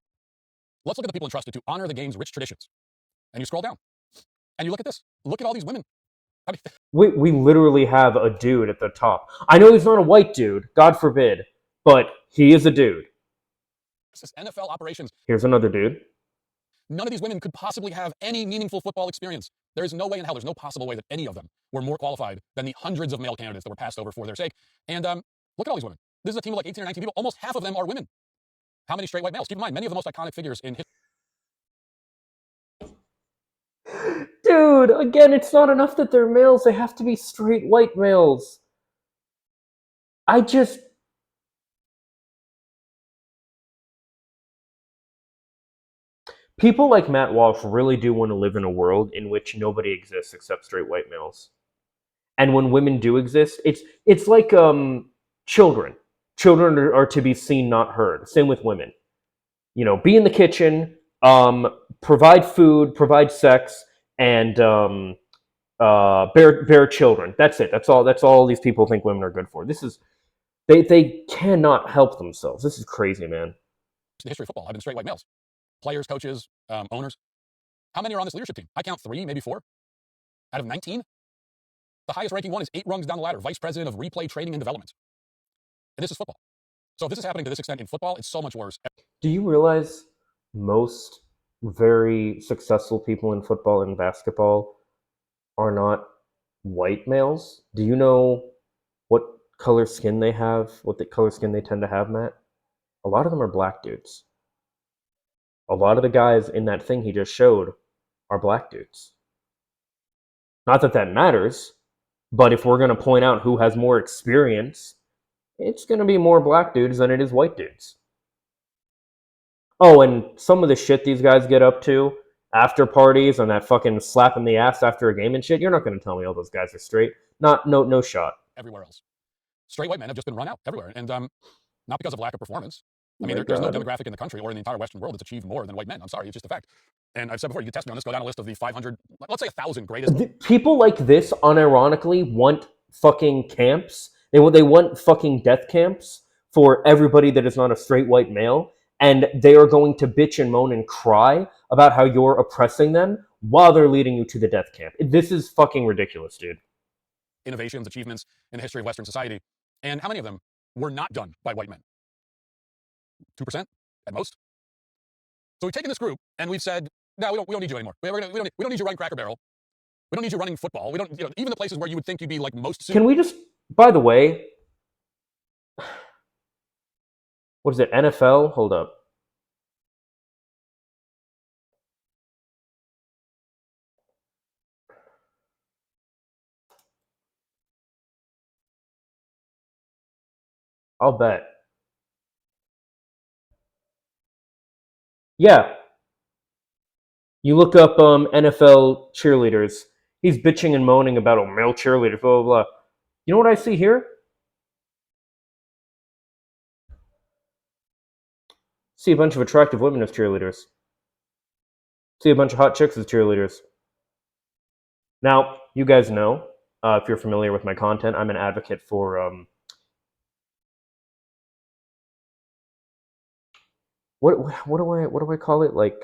let's look at the people entrusted to honor the game's rich traditions. And you scroll down, and you look at this. Look at all these women. I mean, We literally have a dude at the top. I know he's not a white dude, God forbid, but he is a dude. this is NFL operations. Here's another dude. None of these women could possibly have any meaningful football experience. There is no way in hell, there's no possible way that any of them were more qualified than the hundreds of male candidates that were passed over for their sake. And look at all these women. This is a team of like 18 or 19 people. Almost half of them are women. How many straight white males? Keep in mind, many of the most iconic figures in history. Dude, again, it's not enough that they're males. They have to be straight white males. People like Matt Walsh really do want to live in a world in which nobody exists except straight white males. And when women do exist, it's like children. Children are to be seen, not heard. Same with women. You know, be in the kitchen, provide food, provide sex, and bear children. That's it. That's all these people think women are good for. They cannot help themselves. This is crazy, man. The history of football have been straight white males. Players, coaches, owners. How many are on this leadership team? I count 3, maybe 4 out of 19. The highest ranking one is 8 rungs down the ladder, vice president of replay training and development. And this is football. So if this is happening to this extent in football, it's so much worse. Do you realize most very successful people in football and basketball are not white males? Do you know what color skin they have, what the color skin they tend to have, Matt? A lot of them are black dudes. A lot of the guys in that thing he just showed are black dudes. Not that that matters, but if we're going to point out who has more experience, it's going to be more black dudes than it is white dudes. Oh, and some of the shit these guys get up to, after parties and that fucking slap in the ass after a game and shit, you're not going to tell me all those guys are straight. No shot. Everywhere else. Straight white men have just been run out everywhere. And not because of lack of performance. I mean, there's no demographic in the country or in the entire Western world that's achieved more than white men. I'm sorry, it's just a fact. And I've said before, you can test me on this, go down a list of the 500, let's say 1,000 greatest. People like this, unironically, want fucking camps. They want fucking death camps for everybody that is not a straight white male. And they are going to bitch and moan and cry about how you're oppressing them while they're leading you to the death camp. This is fucking ridiculous, dude. Innovations, achievements in the history of Western society. And how many of them were not done by white men? 2% at most. So we've taken this group and we've said, no, we don't need you anymore. We don't need you running Cracker Barrel. We don't need you running football. We don't, even the places where you would think you'd be like most. Can we just, by the way, what is it, NFL? Hold up. I'll bet. Yeah. You look up NFL cheerleaders. He's bitching and moaning about male cheerleaders, blah, blah, blah. You know what I see here? See a bunch of attractive women as cheerleaders. See a bunch of hot chicks as cheerleaders. Now, you guys know, if you're familiar with my content, I'm an advocate for what do I call it? Like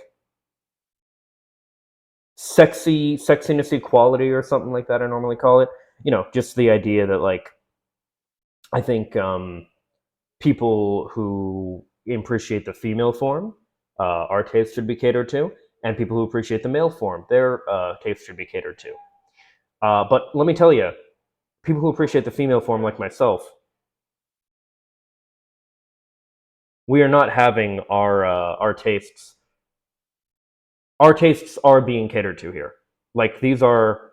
sexiness equality or something like that. I normally call it. You know, just the idea that like I think people who appreciate the female form, our taste should be catered to, and people who appreciate the male form, their taste should be catered to. But let me tell you, people who appreciate the female form, like myself, we are not having our tastes. Our tastes are being catered to here. Like, these are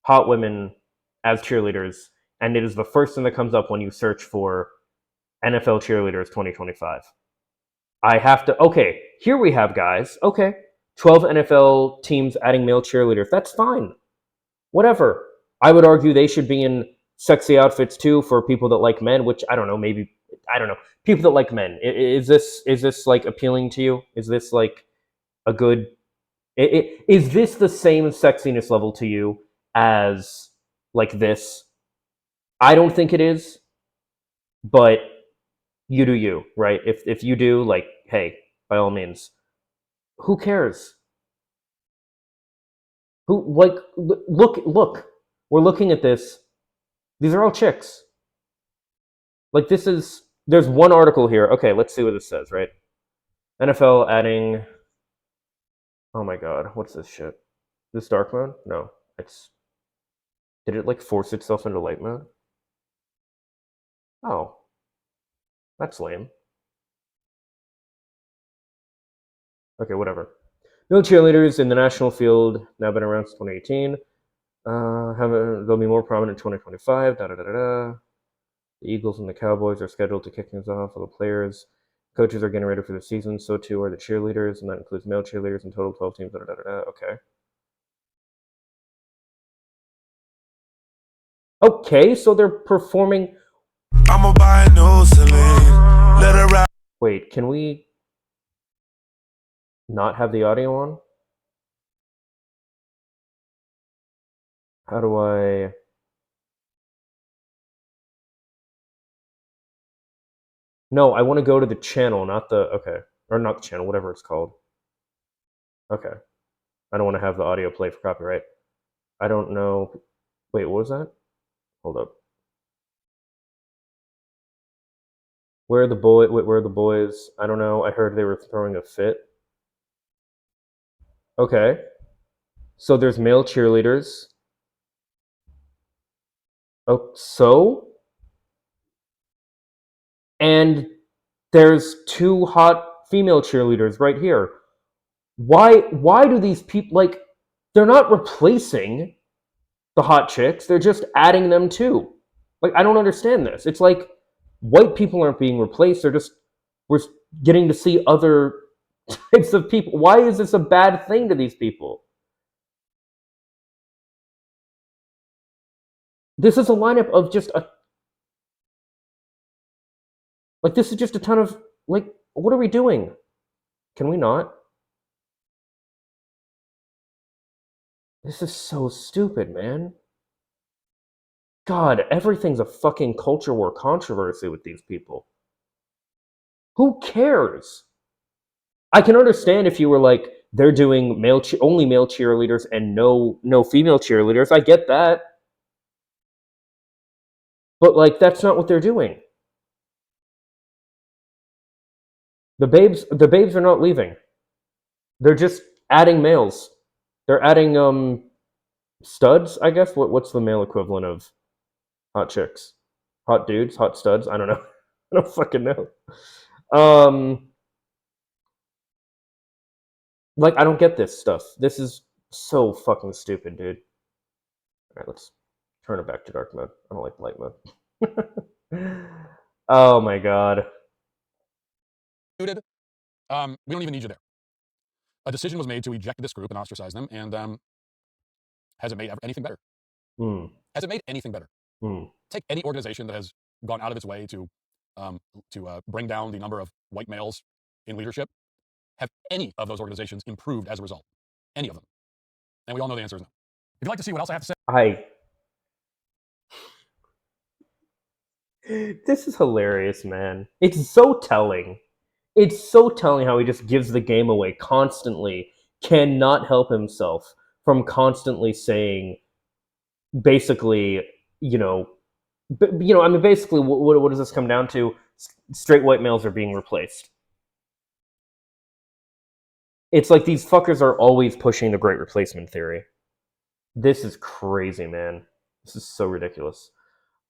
hot women as cheerleaders, and it is the first thing that comes up when you search for NFL cheerleaders 2025. I have to, okay, here we have guys, okay, 12 NFL teams adding male cheerleaders. That's fine. Whatever. I would argue they should be in sexy outfits too for people that like men, which I don't know, maybe, I don't know. People that like men. Is this like appealing to you? Is this like a good, is this the same sexiness level to you as like this? I don't think it is, but you do you, right? If you do, like, hey, by all means, who cares? Who, like, look, we're looking at this. These are all chicks. Like, this is, there's one article here. Okay, let's see what this says, right? NFL adding, oh my god, what's this shit? This dark mode? No, it's, did it like force itself into light mode? Oh, that's lame. Okay, whatever. No cheerleaders in the national field, now been around since 2018. They'll be more prominent in 2025. Da da da da da. The Eagles and the Cowboys are scheduled to kick things off. All the players, coaches are getting ready for the season. So too are the cheerleaders, and that includes male cheerleaders. In total, 12 teams. Da da da da. Okay. Okay, so they're performing. I'ma buy a new Celine. Let her ride. Wait, can we not have the audio on? How do I? No, I want to go to the channel, not the, okay, or not the channel, whatever it's called. Okay, I don't want to have the audio play for copyright. I don't know. Wait, what was that? Hold up. Where are the Where are the boys? I don't know. I heard they were throwing a fit. Okay, so there's male cheerleaders. Oh, so, and there's two hot female cheerleaders right here. Why do these people, like, they're not replacing the hot chicks, they're just adding them too. Like, I don't understand this. It's like white people aren't being replaced, they're just, we're getting to see other types of people. Why is this a bad thing to these people? This is a lineup of just a, like, this is just a ton of, like, what are we doing? Can we not? This is so stupid, man. God, everything's a fucking culture war controversy with these people. Who cares? I can understand if you were like, they're doing only male cheerleaders and no female cheerleaders. I get that. But like, that's not what they're doing. The babes are not leaving. They're just adding males. They're adding studs, I guess. What's the male equivalent of hot chicks? Hot dudes, hot studs? I don't know. I don't fucking know. Like, I don't get this stuff. This is so fucking stupid, dude. Alright, let's turn it back to dark mode. I don't like light mode. Oh my god. We don't even need you there. A decision was made to eject this group and ostracize them, and has it made anything better? Has it made anything better? Take any organization that has gone out of its way to bring down the number of white males in leadership. Have any of those organizations improved as a result? Any of them? And we all know the answer is no. If you'd like to see what else I have to say, This is hilarious, man. It's so telling. It's so telling how he just gives the game away constantly, cannot help himself from constantly saying, basically, you know, I mean, basically, what does this come down to? Straight white males are being replaced. It's like these fuckers are always pushing the great replacement theory. This is crazy, man. This is so ridiculous.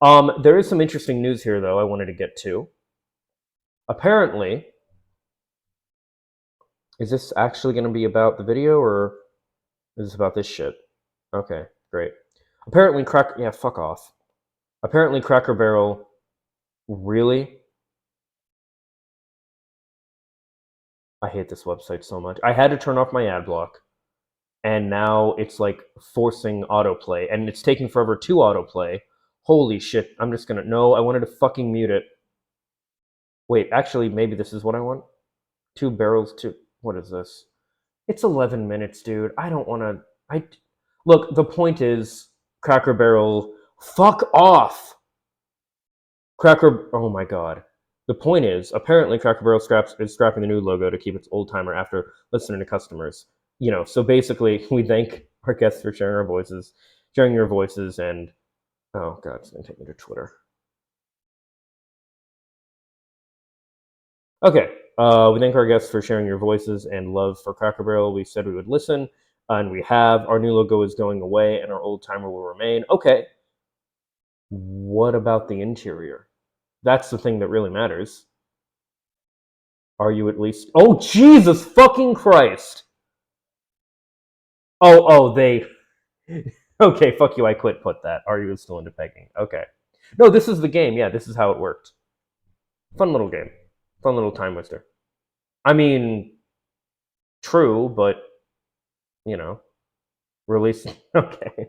There is some interesting news here, though, I wanted to get to. Apparently, is this actually going to be about the video, or is this about this shit? Okay, great. Apparently, yeah, fuck off. Apparently, Cracker Barrel, really? I hate this website so much. I had to turn off my ad block, and now it's like forcing autoplay, and it's taking forever to autoplay. Holy shit, I'm just gonna, no, I wanted to fucking mute it. Wait, actually, maybe this is what I want. 2 barrels, what is this? It's 11 minutes, dude. I don't want to, look, the point is, Cracker Barrel, fuck off! Oh my god. The point is, apparently, Cracker Barrel is scrapping the new logo to keep its old timer after listening to customers. So basically, we thank our guests for sharing your voices, and oh god, it's gonna take me to Twitter. Okay, we thank our guests for sharing your voices and love for Cracker Barrel. We said we would listen, and we have. Our new logo is going away, and our old timer will remain. Okay, what about the interior? That's the thing that really matters. Are you at least? Oh, Jesus fucking Christ! They. Okay, fuck you. I quit. Put that. Are you still into pegging? Okay. No, this is the game. Yeah, this is how it worked. Fun little game. Fun little time waster. I mean, true, but release. Okay.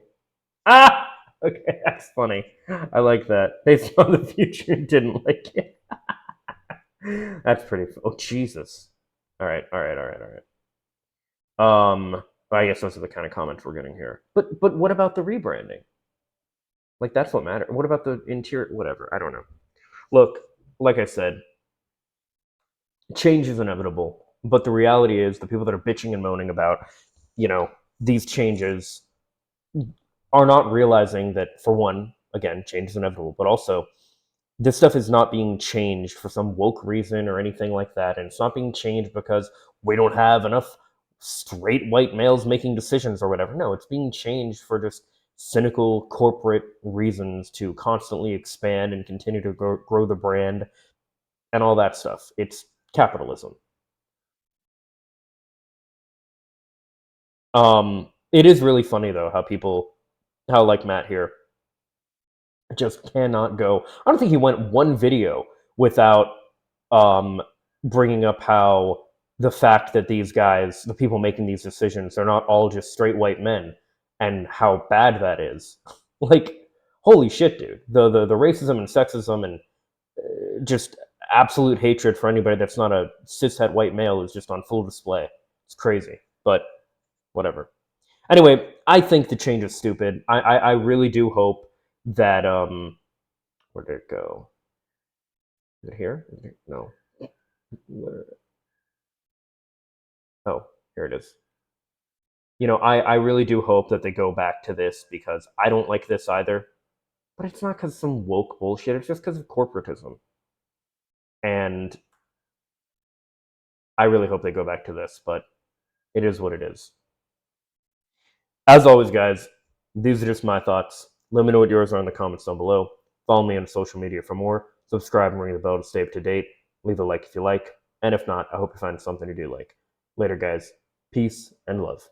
Ah. Okay, that's funny. I like that. They saw the future and didn't like it. That's pretty. Oh Jesus. All right. All right. All right. All right. I guess those are the kind of comments we're getting here. But what about the rebranding? Like that's what matters. What about the interior? Whatever. I don't know. Look, like I said, change is inevitable. But the reality is, the people that are bitching and moaning about, these changes are not realizing that, for one, again, change is inevitable, but also this stuff is not being changed for some woke reason or anything like that. And it's not being changed because we don't have enough straight white males making decisions or whatever. No, it's being changed for just cynical corporate reasons to constantly expand and continue to grow the brand and all that stuff. It's capitalism. It is really funny though how like Matt here just cannot go. I don't think he went one video without um, bringing up how the fact that these guys, the people making these decisions, are not all just straight white men, and how bad that is. Like, holy shit, dude! The racism and sexism and just absolute hatred for anybody that's not a cishet white male is just on full display. It's crazy, but whatever. Anyway, I think the change is stupid. I really do hope that where did it go? Is it here? No. Where? Oh, here it is. I really do hope that they go back to this because I don't like this either. But it's not because of some woke bullshit. It's just because of corporatism. And I really hope they go back to this, but it is what it is. As always, guys, these are just my thoughts. Let me know what yours are in the comments down below. Follow me on social media for more. Subscribe and ring the bell to stay up to date. Leave a like if you like. And if not, I hope you find something you do like. Later, guys. Peace and love.